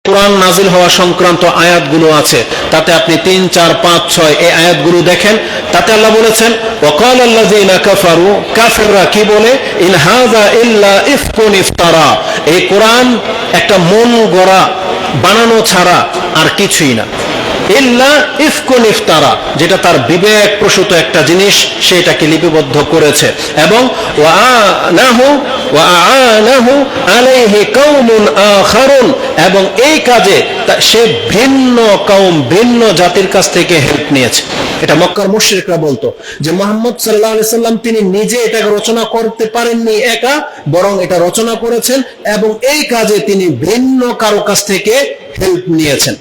কোরআন নাজিল হওয়া সংক্রান্ত আয়াতগুলো আছে, তাতে আপনি 3, 4, 5, 6 এই আয়াতগুলো দেখেন। তাতে আল্লাহ বলেছেন ওয়াকাল আল্লাযীনা কাফারু, কাফেররা কি বলে, ইন হাযা ইল্লা ইফকুন ইফতারা, এই কোরআন একটা মন গড়া বানানো ছাড়া আর কিছুই না। ইল্লা ইফকুন ইফতারা, যেটা তার বিবেক প্রসূত একটা জিনিস, সেটাকে লিপিবদ্ধ করেছে। এবং ওয়াআনাহু আলাইহি কওমুন আখারুন, এবং এই কাজে সে ভিন্ন কওম, ভিন্ন জাতির কাছ থেকে হেল্প নিয়েছে। এটা মক্কার মুশরিকরা বলতো যে মুহাম্মদ সাল্লাল্লাহু আলাইহি সাল্লাম তিনি নিজে এটাকে রচনা করতে পারেননি একা, বরং এটা রচনা করেছেন এবং এই কাজে তিনি ভিন্ন কারো কাছ থেকে হেল্প নিয়েছেন।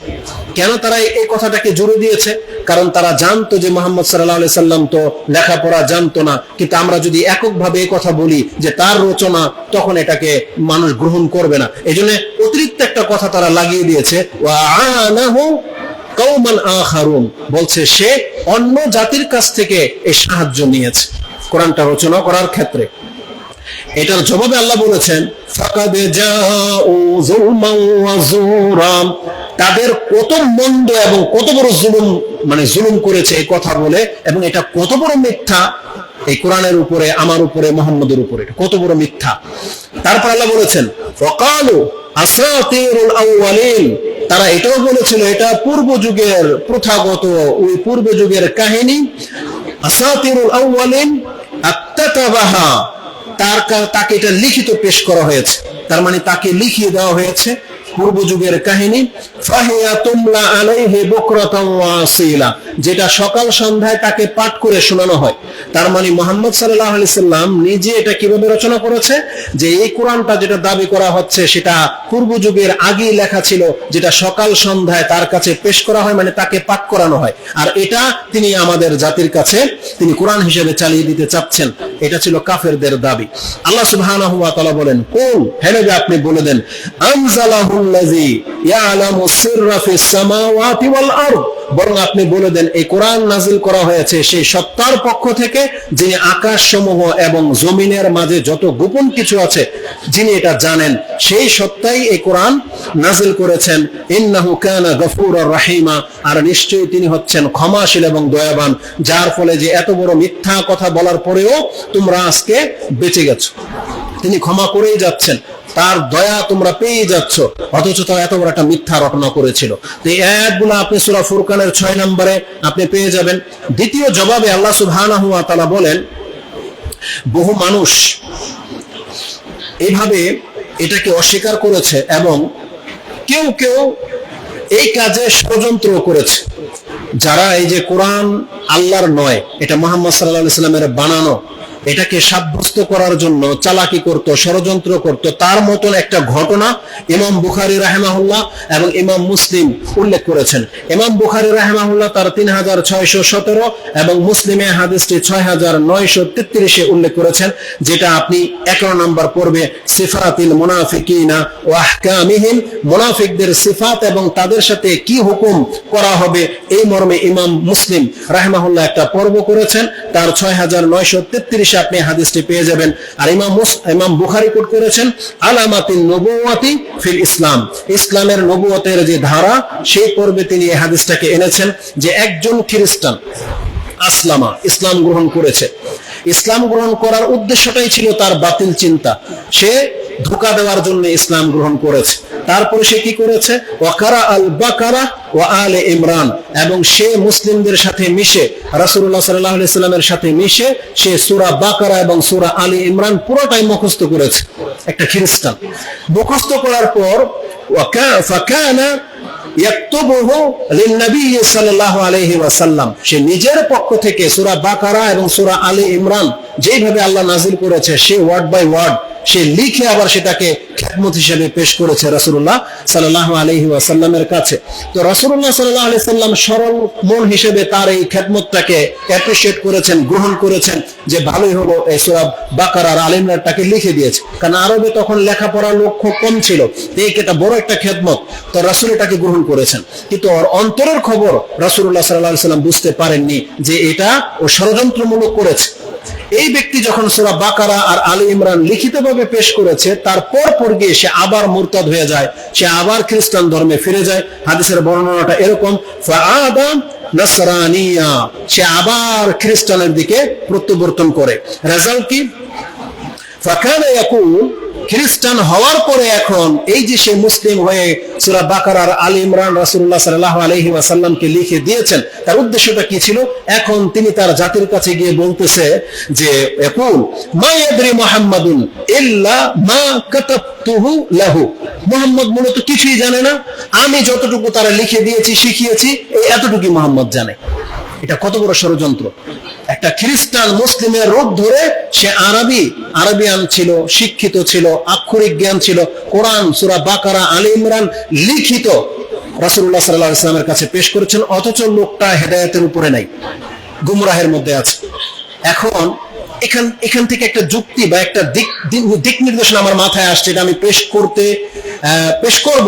কেন তারা এই কথাটাকে জোরে দিয়েছে? কারণ তারা জানতো যে মুহাম্মদ সাল্লাল্লাহু আলাইহি সাল্লাম তো লেখাপড়া জানতো না, কিন্তু আমরা যদি এককভাবে এই কথা বলি যে তার রচনা, তখন এটাকে মানুষ গ্রহণ করবে না। এজন্য অতিরিক্ত একটা কথা তারা লাগিয়ে দিয়েছে, ওয়াআনাহু কওমান আখারুন, বলছে সে অন্য জাতির কাছ থেকে এই সাহায্য নিয়েছে কোরআনটা রচনা করার ক্ষেত্রে। এটার জবাবে আল্লাহ বলেছেন ফাকাদ জাউ যুলমান ওয়া যুরা, তাদের কত মন্দ এবং কত বড় জুলুম, মানে জুলুম করেছে এই কথা বলে, এবং এটা কত বড় মিথ্যা এই কোরআনের উপরে, আমার উপরে, মুহাম্মদের উপরে, কত বড় মিথ্যা। তারপর আল্লাহ বলেছেন ওয়াকালু আসাতিরুল আউয়ালিন, তারা এটাও বলেছিল এটা পূর্ব যুগের প্রথাগত, ওই পূর্ব যুগের কাহিনী। আসাতিরুল আউয়ালিন আত্তাতাবাহা, তাকে এটা লিখিত পেশ করা হয়েছে, তার মানে তাকে লিখিয়ে দেওয়া হয়েছে পূর্ব যুগের কাহিনী। ফাহিয়া তুমলা আলাইহি বুকরাতান ওয়া আসীলা, যেটা সকাল সন্ধ্যায় তাকে পাঠ করে শোনানো হয়। তার মানে মুহাম্মদ সাল্লাল্লাহু আলাইহি সাল্লাম নিজে এটা কিভাবে রচনা করেছে, যে এই কোরআনটা যেটা দাবি করা হচ্ছে সেটা পূর্ব যুগের আগেই লেখা ছিল, যেটা সকাল সন্ধ্যায় তার কাছে পেশ করা হয়, মানে তাকে পাঠ করানো হয়, আর এটা তিনি আমাদের জাতির কাছে তিনি কোরআন হিসেবে চালিয়ে দিতে চাচ্ছেন। এটা ছিল কাফেরদের দাবি। আল্লাহ সুবহানাহু ওয়া তাআলা বলেন, কুল, হে নবী আপনি বলে দেন, আনজালাহুল্লাযী ইয়ালামু সিররা ফিস সামাওয়াতি ওয়াল আরদ, বরং আপনি বলে দেন এই কোরআন নাজিল করা হয়েছে সেই সত্তার পক্ষ থেকে, যিনি আকাশ সমূহ এবং জমিনের মাঝে যত গোপন কিছু আছে যিনি এটা জানেন, সেই সত্তাই এই কোরআন নাজিল করেছেন। ইন্নাহু কানা গফুরুর রহিমা, আর নিশ্চয়ই তিনি হচ্ছেন ক্ষমাশীল এবং দয়াবান, যার ফলে যে এত বড় মিথ্যা কথা বলার পরেও তোমরা আজকে বেঁচে গেছো, তিনি ক্ষমা করেই যাচ্ছেন, তার দয়া তোমরা পেয়ে যাচ্ছ, অথচ তারা এত বড় একটা মিথ্যা রটনা করেছিল। তো এই আয়াতগুলো আপনি সূরা ফুরকানের 6 নম্বরে আপনি পেয়ে যাবেন। দ্বিতীয় জবাবে আল্লাহ সুবহানাহু ওয়া তাআলা বলেন, বহু মানুষ এইভাবে এটাকে অস্বীকার করেছে এবং কেউ কেউ এই কাজে ষড়যন্ত্র করেছে। যারা এই যে কোরআন আল্লাহর নয়, এটা মুহাম্মদ সাল্লাল্লাহু আলাইহি সাল্লামের বানানো, এটাকে সাব্যস্ত করার জন্য চালাকি করত, ষড়যন্ত্র করত, তার মতন একটা ঘটনা ইমাম বুখারী রাহিমাহুল্লাহ এবং ইমাম মুসলিম উল্লেখ করেছেন। ইমাম বুখারী রাহিমাহুল্লাহ তার 3617 এবং মুসলিমে হাদিসটি 6933 উল্লেখ করেছেন, যেটা আপনি 11 নম্বর পড়বে সিফাতিল মুনাফিকিনা ওয়া আহকামিহিম, মুনাফিকদের সিফাত এবং তাদের সাথে কি হুকুম করা হবে, এই মর্মে ইমাম মুসলিম রাহিমাহুল্লাহ একটা পর্ব করেছেন। তার 6933 আপনি হাদিসটি পেয়ে যাবেন। আর ইমাম বুখারী কোট করেছেন আলামাতিন নবুওয়াতি ফিল ইসলাম, ইসলামের নবুয়তের যে ধারা, সেই পর্বে তিনি এই হাদিসটাকে এনেছেন যে একজন খ্রিস্টান আসলামা, ইসলাম গ্রহণ করেছে। ইসলাম গ্রহণ করার উদ্দেশ্যটাই ছিল তার বাতিল চিন্তা, সে ধোঁকা দেওয়ার জন্য ইসলাম গ্রহণ করেছে। তারপরে সে কি করেছে, ওয়াকারা আল বাকারা ওয়া আলে ইমরান, এবং সে মুসলিমদের সাথে মিশে, রাসূলুল্লাহ সাল্লাল্লাহু আলাইহি সাল্লামের সাথে মিশে সে সূরা বাকারা এবং সূরা আলে ইমরান পুরোটাই মুখস্থ করেছে। একটা খ্রিস্টান মুখস্থ করার পর ফাকানা ইয়াকতুবুহু লিন-নবী সাল্লাল্লাহু আলাইহি ওয়াসাল্লাম, সে নিজের পক্ষ থেকে সূরা বাকারা এবং সূরা আলে ইমরান যেভাবে আল্লাহ নাজিল করেছে সে ওয়ার্ড বাই ওয়ার্ড সে লিখে আবার সেটাকে খেদমত হিসেবে পেশ করেছে রাসূলুল্লাহ সাল্লাল্লাহু আলাইহি ওয়াসাল্লামের কাছে। তো রাসূলুল্লাহ সাল্লাল্লাহু আলাইহি সাল্লাম সরল মন হিসেবে তার এই খেদমতটাকে অ্যাপ্রিশিয়েট করেছেন, গ্রহণ করেছেন, যে ভালোই হলো এই সূরা বাকারা আর আলে ইমরানটাকে লিখে দিয়েছে, কারণ আরবে তখন লেখাপড়ার লোক খুব কম ছিল, এটা বড় একটা খেদমত, তো রাসূল এটাকে গ্রহণ করেছেন। কিন্তু ওর অন্তরের খবর রাসূলুল্লাহ সাল্লাল্লাহু আলাইহি সাল্লাম বুঝতে পারেননি যে এটা ও ষড়যন্ত্রমূলক করেছে। এই ব্যক্তি যখন সূরা বাকারা আর আলী ইমরান লিখিতভাবে পেশ করেছে, তারপর গিয়ে সে আবার মুরতাদ হয়ে যায়, সে আবার খ্রিস্টান ধর্মে ফিরে যায়। হাদিসের বর্ণনাটা এরকম, ফাআদা নাসরানিয়া, সে আবার খ্রিস্টানের দিকে প্রত্যাবর্তন করে। রেজাল্ট কি? ফাকানা ইয়াকুল, খ্রিস্টান হওয়ার পরে এখন এই যে সে মুসলিম হয়ে সূরা বাকারা আর আলী ইমরান রাসূলুল্লাহ সাল্লাল্লাহু আলাইহি ওয়াসাল্লামকে লিখে দিয়েছেন, তার উদ্দেশ্যটা কি ছিল? এখন তিনি তার জাতির কাছে গিয়ে বলতেছে যে ইয়াকুল মা ইয়াদরি মুহাম্মাদুন ইল্লা মা কাতাবতুহু লাহু, মুহাম্মদ মূলত কিছুই জানে না, আমি যতটুকু তারা লিখে দিয়েছি শিখিয়েছি এই এতটুকুই মুহাম্মদ জানে। এটা কত বড় ষড়যন্ত্র! একটা খ্রিস্টান মুসলিমের রূপ ধরে সে আরবিয়ান ছিল, শিক্ষিত ছিল, আক্ষরিক জ্ঞান ছিল, কোরআন সূরা বাকারা আলী ইমরান লিখিত রাসূলুল্লাহ সাল্লাল্লাহু আলাইহি ওয়াসাল্লামের কাছে পেশ করেছেন, অথচ লোকটা হেদায়েতের উপরে নাই, গুমরাহের মধ্যে আছে। এখন এখান থেকে একটা যুক্তি বা একটা দিক নির্দেশনা আমার মাথায় আসছে, এটা আমি পেশ করব,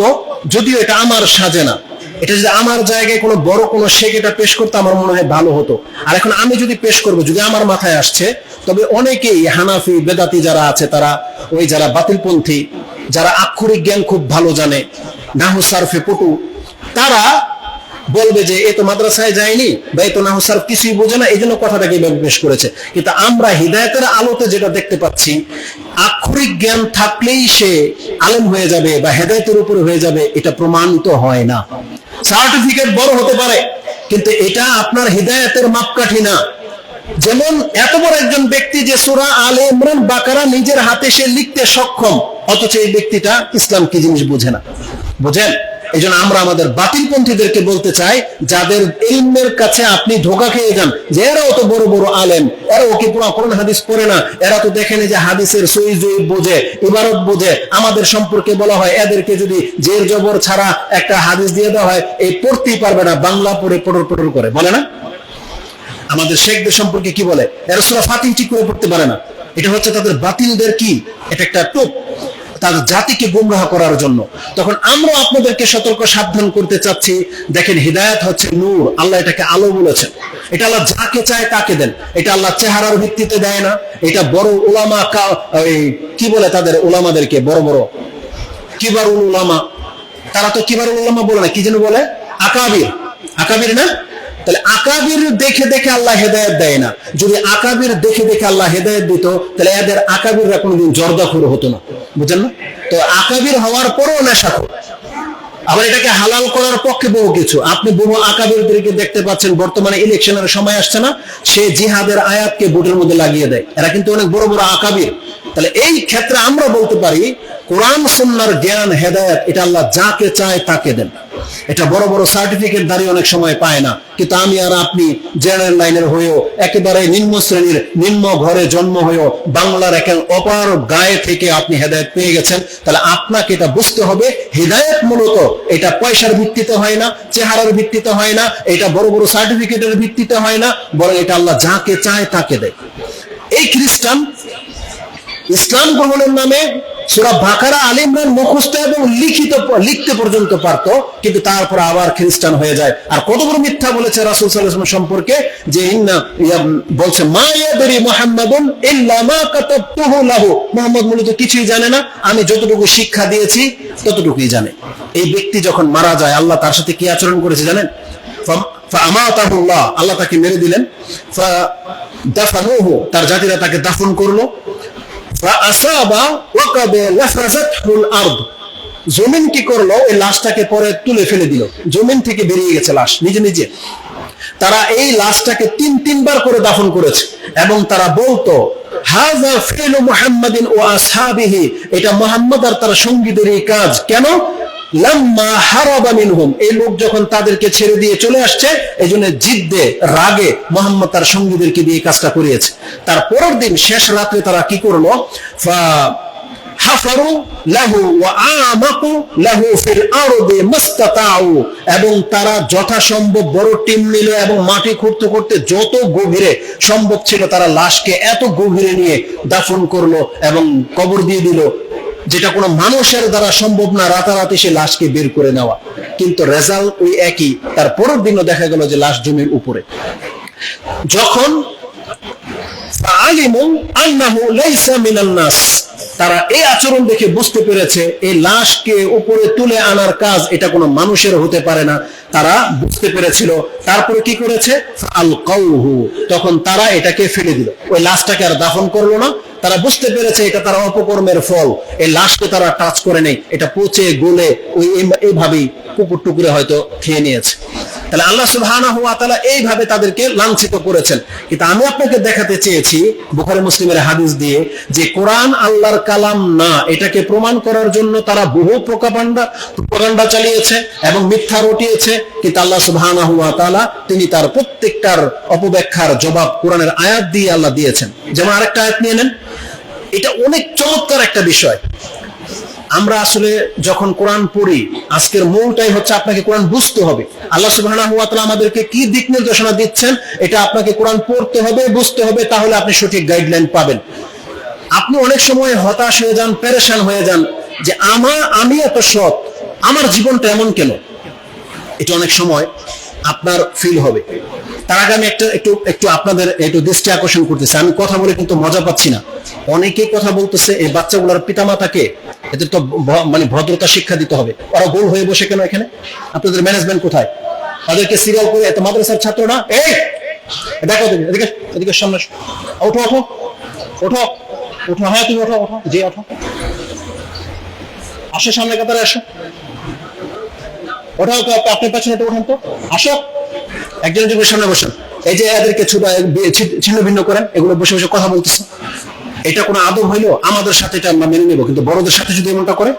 যদিও এটা আমার সাজে না। এটা যদি আমার জায়গায় কোনো বড় কোনো শেখ এটা পেশ করতে আমার মনে হয় ভালো হতো। আর এখন আমি যদি পেশ করব, যদি আমার মাথায় আসছে, তবে অনেকেই হানাফি বেদাতি যারা আছে, তারা ওই যারা বাতিলপন্থী, যারা আক্ষরিক জ্ঞান খুব ভালো জানে, নাহু সারফে পটু, তারা বলবে যে এ তো মাদ্রাসায় যায়নি বা এ তো নাহু সারফ কিছুই বোঝে না, এই জন্য কথাটাকে পেশ করেছে। কিন্তু আমরা হিদায়াতের আলোতে যেটা দেখতে পাচ্ছি, আক্ষরিক জ্ঞান থাকলেই সে আলেম হয়ে যাবে বা হেদায়েতের উপরে হয়ে যাবে, এটা প্রমাণিত হয় না। সার্টিফিকেট বড় হতে পারে, কিন্তু এটা আপনার হিদায়াতের মাপকাঠি না। যেমন এত বড় একজন ব্যক্তি যে সূরা আলে ইমরান বাকারা নিজের হাতে সে লিখতে সক্ষম, অথচ এই ব্যক্তিটা ইসলাম কি জিনিস বোঝে না। বুঝেন? এই জন্য আমরা আমাদের বাতিলপন্থীদেরকে বলতে চাই, যাদের ইলমের কাছে আপনি ধোঁকা খেয়ে যান যে এরাও তো বড় বড় আলেম, এরাও কি কোরআন হাদিস পড়ে না, এরা তো দেখেন যে হাদিসের সহি জয়ীফ বোঝে, ইবারত বোঝে, আমাদের সম্পর্কে বলা হয় এদেরকে যদি জের জবর ছাড়া একটা হাদিস দিয়ে দেওয়া হয় এই পড়তেই পারবে না, বাংলা পড়ে পটর করে, বলে না? আমাদের শেখদের সম্পর্কে কি বলে? এরা সূরা ফাতিহা ঠিক করে পড়তে পারে না। এটা হচ্ছে তাদের বাতিলদের কি, এটা একটা টোপ, তাদের জাতিকে গুমরাহ করার জন্য। তখন আমরা আপনাদেরকে সতর্ক সাবধান করতে চাচ্ছি, দেখেন হিদায়াত হচ্ছে নূর, আল্লাহ এটাকে আলো বলেছেন। এটা আল্লাহ যাকে চায় তাকে দেন, এটা আল্লাহ চেহারার ভিত্তিতে দেয় না। এটা বড় উলামা, কি বলে তাদের উলামাদেরকে, বড় বড় কিবারুল উলামা, তারা তো কিবারুল উলামা বলে না, কি যেন বলে, আকাবির না? তাহলে আকাবির দেখে দেখে আল্লাহ হেদায়েত দেয় না। যদি আকাবির দেখে দেখে আল্লাহ হেদায়েত দিত, তাহলে এদের আকাবিররা কোনোদিন জর্দাখুর হতো না। বুঝেন না? তো আকাবির হওয়ার পরও নেশাখোর, আবার এটাকে হালাল করার পক্ষে বহু কিছু। আপনি বহু আকাবিরদেরকে দেখতে পাচ্ছেন, বর্তমানে ইলেকশনের সময় আসছে না, সে জিহাদের আয়াতকে ভোটের মধ্যে লাগিয়ে দেয়। এরা কিন্তু অনেক বড় বড় আকাবির। তাহলে এই ক্ষেত্রে আমরা বলতে পারি, কোরআন সুন্নাহর জ্ঞান হেদায়েত এটা আল্লাহ যাকে চায় তাকে দেন। এটা বড় বড় সার্টিফিকেট দাঁড়িয়ে অনেক সময় পায় না। কিন্তু আমি আর আপনি জেনারেল লাইনের হয়েও, একেবারে নিম্ন শ্রেণীর নিম্ন ঘরে জন্ম হয়েও, বাংলার এক অপার গায়ে থেকে আপনি হেদায়েত পেয়ে গেছেন, তাহলে আপনাকে এটা বুঝতে হবে, হেদায়েত মূলত এটা পয়সার ভিত্তিতে হয় না, চেহারার ভিত্তিতে হয় না, এটা বড় বড় সার্টিফিকেটের ভিত্তিতে হয় না, বরং এটা আল্লাহ যাকে চায় তাকে দেয়। এই খ্রিস্টান ইসলাম গ্রহণের নামে সূরা বাকারা আলী ইমরান মুখস্থ এবং লিখতে পর্যন্ত পারত, কিন্তু তারপর আবার খ্রিস্টান হয়ে যায়। আর কত বড় মিথ্যা বলেছে রাসূল সাল্লাল্লাহু আলাইহি ওয়াসাল্লাম সম্পর্কে, যে বলছে মা ইয়াদরি মুহাম্মাদুন ইল্লা মা কাতাবতুহু লাহু, মুহাম্মদ মূলত কিছুই জানে না, আমি যতটুকু শিক্ষা দিয়েছি ততটুকুই জানে। এই ব্যক্তি যখন মারা যায়, আল্লাহ তার সাথে কি আচরণ করেছে জানেন? ফাআমাতাহুল্লাহ, আল্লাহ তাকে মেরে দিলেন। ফাদাফানুহু, তার জাতিরা তাকে দাফন করলো। জমিন কি করলো? এই লাশটাকে পরে তুলে ফেলে দিল, জমিন থেকে বেরিয়ে গেছে লাশ নিজে নিজে। তারা এই লাশটাকে তিনবার করে দাফন করেছে এবং তারা বলতো হাযা ফিলু মুহাম্মাদিন ওয়া আসহাবিহি, এটা মুহাম্মদ আর তার সঙ্গীদের এই কাজ। কেন? লাম্মা হারাবা মিনহুম, এই লোক যখন তাদেরকে ছেড়ে দিয়ে চলে আসছে, এই জন্য জিদ্দে রাগে মুহাম্মদ তার সঙ্গীদেরকে দিয়ে কাজটা করিয়েছে। তার পরের দিন শেষ রাত্রে তারা কি করলো? হাফারু লাহু ওয়া আমাকু লাহু ফিল আরদি মাস্তাতাউ, এবং তারা যথাসম্ভব বড় টিম নিল এবং মাটি খুঁড়তে খুঁড়তে যত গভীরে সম্ভব ছিল তারা লাশকে এত গভীরে নিয়ে দাফন করলো এবং কবর দিয়ে দিল, যেটা কোনো মানুষের দ্বারা সম্ভব না রাতারাতি সে লাশকে বের করে নেওয়া। কিন্তু রেজাল্ট ওই একই। তার পরের দিনও দেখা গেল যে লাশ জমির উপরে। যখন ফাআলিমু আন্নাহু লাইসা মিনান নাস, তারা এই আচরণ দেখে বুঝতে পেরেছে এই লাশকে উপরে তুলে আনার কাজ এটা কোনো মানুষের হতে পারে না, তারা বুঝতে পেরেছিল। তারপরে কি করেছে? ফাআলকাউহু, তখন তারা এটাকে ফেলে দিল, ওই লাশটাকে আর দাফন করলো না। তারা বুঝতে পেরেছে এটা তারা অপকর্মের ফল, এই লাশকে তারা টাচ করে নেই, এটা পচে গলে ওই এইভাবেই কুকুর টুকুরে হয়তো খেয়ে নিয়েছে। তাহলে আল্লাহ সুবহানাহু ওয়া তাআলা এইভাবে তাদেরকে লাঞ্ছিত করেছেন। কিন্তু আমি আপনাকে দেখাতে চেয়েছি বুখারী মুসলিমের হাদিস দিয়ে যে কোরআন আল্লাহর কালাম না, এটাকে প্রমাণ করার জন্য তারা বহু প্রোপাগান্ডা চালিয়েছে এবং মিথ্যা রটিয়েছে, কিন্তু আল্লাহ সুবহানাহু ওয়া তাআলা তিনি তার প্রত্যেকটার অপব্যাখ্যার জবাব কোরআনের আয়াত দিয়ে আল্লাহ দিয়েছেন। যেমন আরেকটা আয়াত নিয়ে নেন, এটা অনেক চমৎকার একটা বিষয়। আমরা আসলে যখন কোরআন পড়ি, আজকের মূলটাই হচ্ছে আপনাকে কোরআন বুঝতে হবে। আল্লাহ সুবহানাহু ওয়া তাআলা আমাদেরকে কি দিক নির্দেশনা দিচ্ছেন এটা আপনাকে কোরআন পড়তে হবে, বুঝতে হবে, তাহলে আপনি সঠিক গাইডলাইন পাবেন। আপনি অনেক সময় হতাশ হয়ে যান, পেরেশান হয়ে যান যে আমি এত সৎ, আমার জীবনটা এমন কেন, এটা অনেক সময় আপনার ফিল হবে। তার আগে আমি একটু আপনাদের একটু দৃষ্টি আকর্ষণ করতেছি। আমি কথা বলে কিন্তু মজা পাচ্ছি না, অনেকেই কথা বলতেছে এই বাচ্চাগুলোর পিতামাতাকে এদের তো মানে ভদ্রতা শিক্ষা দিতে হবে, ওরা গোল হয়ে বসে কেন এখানে? আপনাদের ম্যানেজমেন্ট কোথায়? তাদেরকে সিরিয়াল করে এত মাদ্রাসার ছাত্র না, এই দেখো এদিকে এদিকে সামনে ওঠো ওঠো ওঠো ওঠো, হ্যাঁ তুমি ওঠো ওঠো, যে ওঠো, আসো সামনে কাতারে আসো, ওঠাও, আপনার পেছনে ওঠান তো, আসো একজন একজনের সামনে বসেন। এই যে এদেরকে ছিন্ন ভিন্ন করেন, এগুলো বসে বসে কথা বলতেছে, এটা কোনো আদব হইলো? আমাদের সাথে এটা আমরা মেনে নেবো, কিন্তু বড়দের সাথে যদি এমনটা করে,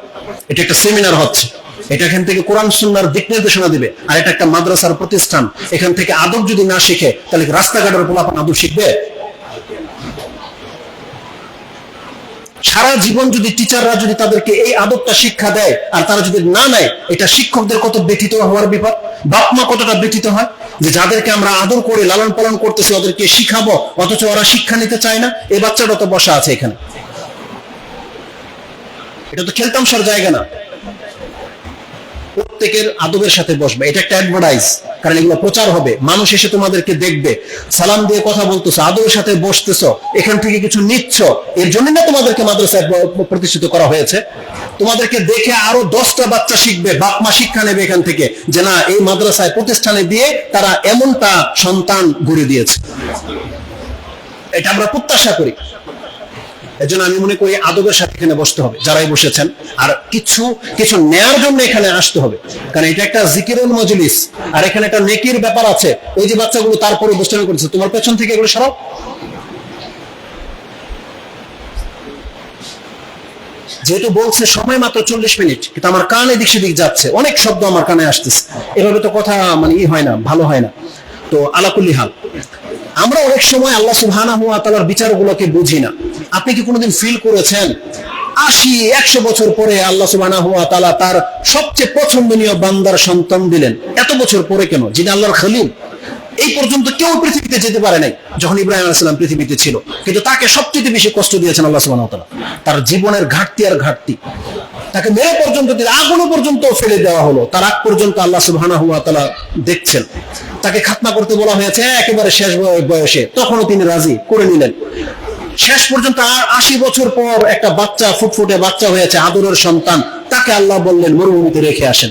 এটা একটা সেমিনার হচ্ছে, এটা এখান থেকে কোরআন সুন্নাহর দিক নির্দেশনা দিবে, আর এটা একটা মাদ্রাসার প্রতিষ্ঠান, এখান থেকে আদব যদি না শিখে তাহলে রাস্তাঘাটের পোলাপান আদব শিখবে? সারা জীবন যদি টিচাররা যদি তাদেরকে এই আদবটা শিক্ষা দেয় আর তারা যদি না নেয়, এটা শিক্ষকদের কত ব্যথিত হওয়ার ব্যাপার, বাপ মা কতটা ব্যথিত হয় যে যাদেরকে আমরা আদর করে লালন পালন করতেছি ওদেরকে শিখাবো, অথচ ওরা শিক্ষা নিতে চায় না। এই বাচ্চাটা তো বসা আছে এখানে, এটা তো খেলতামশার জায়গা না। প্রত্যেকের আদবের সাথে বসবে, এটা একটা অ্যাডভার্টাইজ, কারণ এগুলো প্রচার হবে, মানুষ এসে তোমাদেরকে দেখবে, সালাম দিয়ে কথা বলতেছো, আদবের সাথে বসতেছো, এখান থেকে কিছু নিচ্ছ, এর জন্য না তোমাদেরকে মাদ্রাসায় প্রতিষ্ঠিত করা হয়েছে। তোমাদেরকে দেখে আরো 10টা বাচ্চা শিখবে, বাপ মা শিক্ষা নেবে এখান থেকে যে না, এই মাদ্রাসায় প্রতিষ্ঠানে দিয়ে তারা এমনটা সন্তান গড়ে দিয়েছে, এটা আমরা প্রত্যাশা করি। এজন্য আমি মনে করি আদবের সাথে এখানে বসতে হবে যারাই বসেছেন, আর কিছু কিছু নেয়ার জন্য এখানে আসতে হবে, কারণ এটা একটা জিকিরুল মজলিস, আর এখানে একটা নেকির ব্যাপার আছে। এই যে বাচ্চাগুলো তারপরে বসে করেছে, তোমার পেছন থেকে এগুলো সরাও। যেহেতু বলছে সময় মাত্র 40 মিনিট, কিন্তু আমার কান এদিক সেদিক যাচ্ছে, অনেক শব্দ আমার কানে আসতেছে, এভাবে তো কথা মানে হয় না, ভালো হয় না। তো আলাকুল্লি হাল, আমরা অনেক সময় আল্লাহ সুবহানাহু ওয়া তাআলার বিচারগুলোকে বুঝি না। আপনি কি কোনোদিন ফিল করেছেন 80-100 বছর পরে আল্লাহ সুবহানাহু ওয়া তাআলা তার সবচেয়ে পছন্দনীয় বান্দার সন্তান দিলেন? এত বছর পরে কেন? যিনি আল্লাহর খলিল, এই পর্যন্ত কেউ পৃথিবীতে যেতে পারে নাই যখন ইব্রাহিম আলাইহিস সালাম পৃথিবীতে ছিল, কিন্তু তাকে সবচেয়ে বেশি কষ্ট দিয়েছেন আল্লাহ সুবহানাহু ওয়া তাআলা। তার জীবনের ঘাটতি আর ঘাটতি, তাকে মেরে পর্যন্ত আগুনে পর্যন্ত ফেলে দেওয়া হলো, তার আগ পর্যন্ত আল্লাহ সুবহানাহু ওয়া তাআলা দেখছেন। তাকে খাতনা করতে বলা হয়েছে একেবারে শেষ বয়সে, তখনও তিনি রাজি করে নিলেন। শেষ পর্যন্ত 80 বছর পর একটা বাচ্চা, ফুটফুটে বাচ্চা হয়েছে, আদরের সন্তান, তাকে আল্লাহ বললেন মরুভূমিতে রেখে আসেন।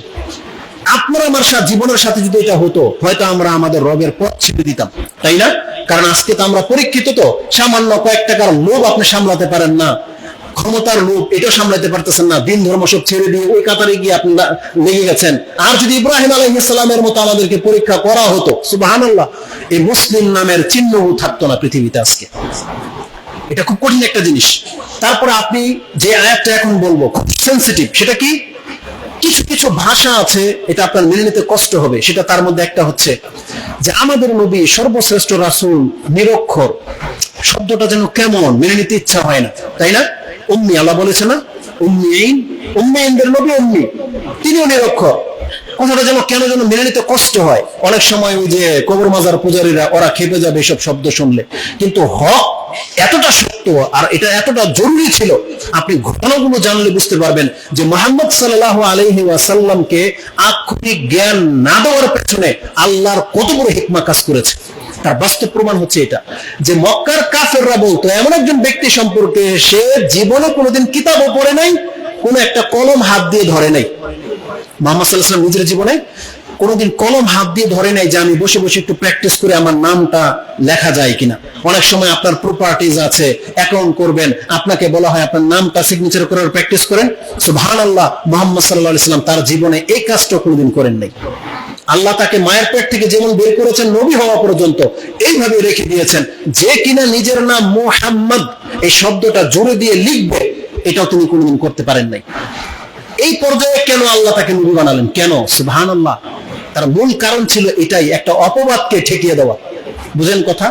আপনার আমার জীবনের সাথে যদি এটা হতো, হয়তো আমরা আমাদের রবের পথ ছেড়ে দিতাম, তাই না? কারণ আজকে তো আমরা পরীক্ষিত, তো সামান্য কয়েক টাকার লোভ আপনি সামলাতে পারেন না, ক্ষমতার লোভ এটাও সামলাতে পারতেছেন না, দিন ধর্ম সব ছেড়ে দিয়ে ওই কাতারে গিয়ে আপনি লেগে গেছেন। আর যদি ইব্রাহিম আলাইহিস সালামের মতো আমাদেরকে পরীক্ষা করা হতো, সুবহানাল্লাহ, এই মুসলিম নামের চিহ্নও থাকতো না পৃথিবীতে আজকে। এটা খুব কঠিন একটা জিনিস। তারপরে আপনি যে আয়াতটা এখন বলবো খুব সেনসিটিভ, সেটা কি? কিছু কিছু ভাষা আছে এটা আপনার মেনে নিতে কষ্ট হবে, সেটা তার মধ্যে একটা হচ্ছে যে আমাদের নবী সর্বশ্রেষ্ঠ রাসূল নিরক্ষর, শব্দটা যেন কেমন মেনে নিতে ইচ্ছা হয় না, তাই না? উম্মি, আল্লাহ বলেছে না উম্মিদের নবী উম্মি, তিনিও নিরক্ষর, কথাটা যেন কেন যেন মেনে নিতে কষ্ট হয়। অনেক সময় ওই যে কবর মাজার পূজারীরা ওরা খেপে যাবে এসব শব্দ শুনলে, কিন্তু হক এতটা সত্য আর এটা এতটা জরুরি ছিল, আপনি ঘটনাগুলো জানলে বুঝতে পারবেন যে মুহাম্মদ সাল্লাল্লাহু আলাইহি ওয়াসাল্লামকে আক্ষরিক জ্ঞান না দেওয়ার পেছনে আল্লাহর কত বড় হিকমা কাজ করেছে। তার বাস্তব প্রমাণ হচ্ছে এটা যে মক্কার কাফেররা বলতো এমন একজন ব্যক্তি সম্পর্কে, সে জীবনে কোনোদিন কিতাবও পড়ে নাই, কোন একটা কলম হাত দিয়ে ধরে নাই। মুহাম্মদ সাল্লাল্লাহু আলাইহি ওয়াসাল্লাম নিজের জীবনে কোনোদিন কলম হাত দিয়ে ধরে নাই যে আমি বসে বসে একটু প্র্যাকটিস করে আমার নামটা লেখা যায় কিনা। অনেক সময় আপনার প্রপার্টিজ আছে, অ্যাকাউন্ট করবেন, আপনাকে বলা হয় আপনার নামটা সিগনেচার করার প্র্যাকটিস করেন। সুবহানাল্লাহ, মুহাম্মদ সাল্লাল্লাহু আলাইহি ওয়াসাল্লাম তার জীবনে এই কাজটা কোনোদিন করেন নাই। আল্লাহ তাকে মায়ের পেট থেকে যেমন বের করেছেন নবী হওয়া পর্যন্ত এইভাবে রেখে দিয়েছেন, যে কিনা নিজের নাম মুহাম্মদ এই শব্দটা জোরে দিয়ে লিখবে, এটাও তিনি কোনোদিন করতে পারেন নাই। এই পর্যায়ে কেন আল্লাহ তাকে নবী বানালেন? কেন? সুবহানাল্লাহ, তার মূল কারণ ছিল এটাই, একটা অপবাদকে ঠেকিয়ে দেওয়া। বুঝেন কথা?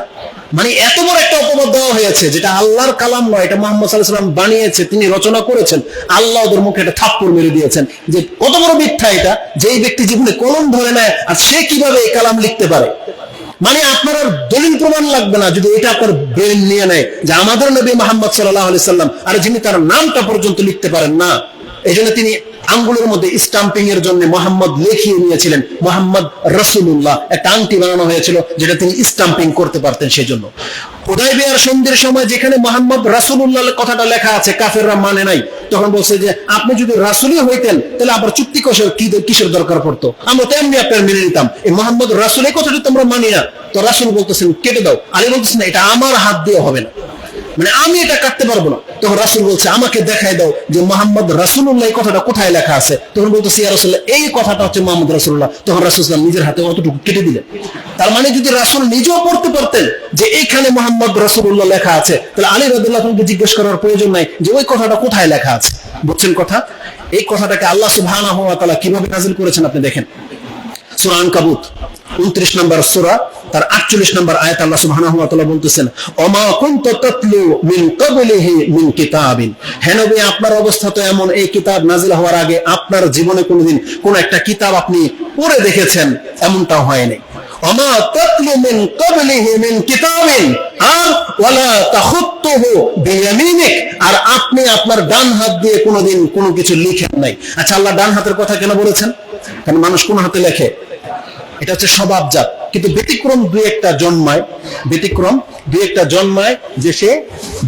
মানে এত বড় একটা অপবাদ দেওয়া হয়েছে যেটা আল্লাহর কালাম নয়, এটা মুহাম্মদ সাল্লাল্লাহু আলাইহি ওয়াসাল্লাম বানিয়েছে, তিনি রচনা করেছেন। আল্লাহ ওদের মুখে একটা থাপ্পড় মেরে দিয়েছেন যে কত বড় মিথ্যা এটা, যে এই ব্যক্তি জীবনে কলম ধরে নেয় আর সে কিভাবে এই কালাম লিখতে পারে। মানে আপনার আর দলিল প্রমাণ লাগবে না যদি এটা আপনার ব্রেন নিয়ে নেয় যে আমাদের নবী মুহাম্মদ সাল্লাল্লাহু আলাইহি সাল্লাম, আর যিনি তার নামটা পর্যন্ত লিখতে পারেন না। এই জন্য তিনি আঙ্গুলের মধ্যে স্টাম্পিং এর জন্য মোহাম্মদ লিখিয়ে নিয়েছিলেন, মোহাম্মদ রাসূলুল্লাহ, একটা আংটি বানানো হয়েছিল যেটা তিনি স্টাম্পিং করতে পারতেন। সেজন্য হুদায়বিয়ার সন্ধির সময় যেখানে মোহাম্মদ রাসূলুল্লাহ কথাটা লেখা আছে, কাফেররা মানে নাই, তখন বলছে যে আপনি যদি রাসূলই হইতেন তাহলে আবার চুক্তি কিসের দরকার পড়তো, আমরা তো এমনি আপনার মেনে নিতাম। এই মোহাম্মদ রাসূল এই কথাটা তোমরা মানি না, তো রাসূল বলতেছেন কেটে দাও। আলী বলতেছেন এটা আমার হাত দিয়ে হবে না, মানে আমি এটা কাটতে পারবো না। তখন রাসূল বলছে আমাকে দেখাই দাও যে মুহাম্মদ রাসূলুল্লাহ এই কথাটা কোথায় লেখা আছে। তখন বলতেছে ইয়া রাসূলুল্লাহ এই কথাটা হচ্ছে মুহাম্মদ রাসূলুল্লাহ। তখন রাসূল সাল্লাল্লাহু আলাইহি ওয়াসাল্লাম নিজের হাতে অতটুকু কেটে দিলেন। তার মানে যদি রাসূল নিজেও পড়তে পারতেন যে এইখানে মুহাম্মদ রাসূলুল্লাহ লেখা আছে, তাহলে আলী রাদিয়াল্লাহু আনহুকে জিজ্ঞেস করার প্রয়োজন নাই যে ওই কথাটা কোথায় লেখা আছে। বুঝছেন কথা? এই কথাটাকে আল্লাহ সুবহানাহু ওয়া তাআলা কিভাবে নাযিল করেছেন আপনি দেখেন। সূরা আনকাবুত 29 নম্বর সূরা, তার 48 নম্বর আয়াত আল্লাহ সুবহানাহু ওয়া তাআলা বলতেছেন ওমা কুনতা তাতলু মিন ক্বাবলিহি মিন কিতাবিন, হে নবী আপনার অবস্থা তো এমন, এই কিতাব নাযিল হওয়ার আগে আপনার জীবনে কোনোদিন কোন একটা কিতাব আপনি পড়ে দেখেছেন এমনটা হয়নি। ওমা তাতলু মিন ক্বাবলিহি মিন কিতাবিন আর ওয়ালা তাখুতুহু বিয়ামিনিক, আর আপনি আপনার ডান হাত দিয়ে কোনোদিন কোনো কিছু লিখেন নাই। আচ্ছা, আল্লাহ ডান হাতের কথা কেন বলেছেন? কারণ মানুষ কোন হাতে লেখে, এটা হচ্ছে স্বভাবজাত। কিন্তু ব্যতিক্রম দুই একটা জন্মায় যে সে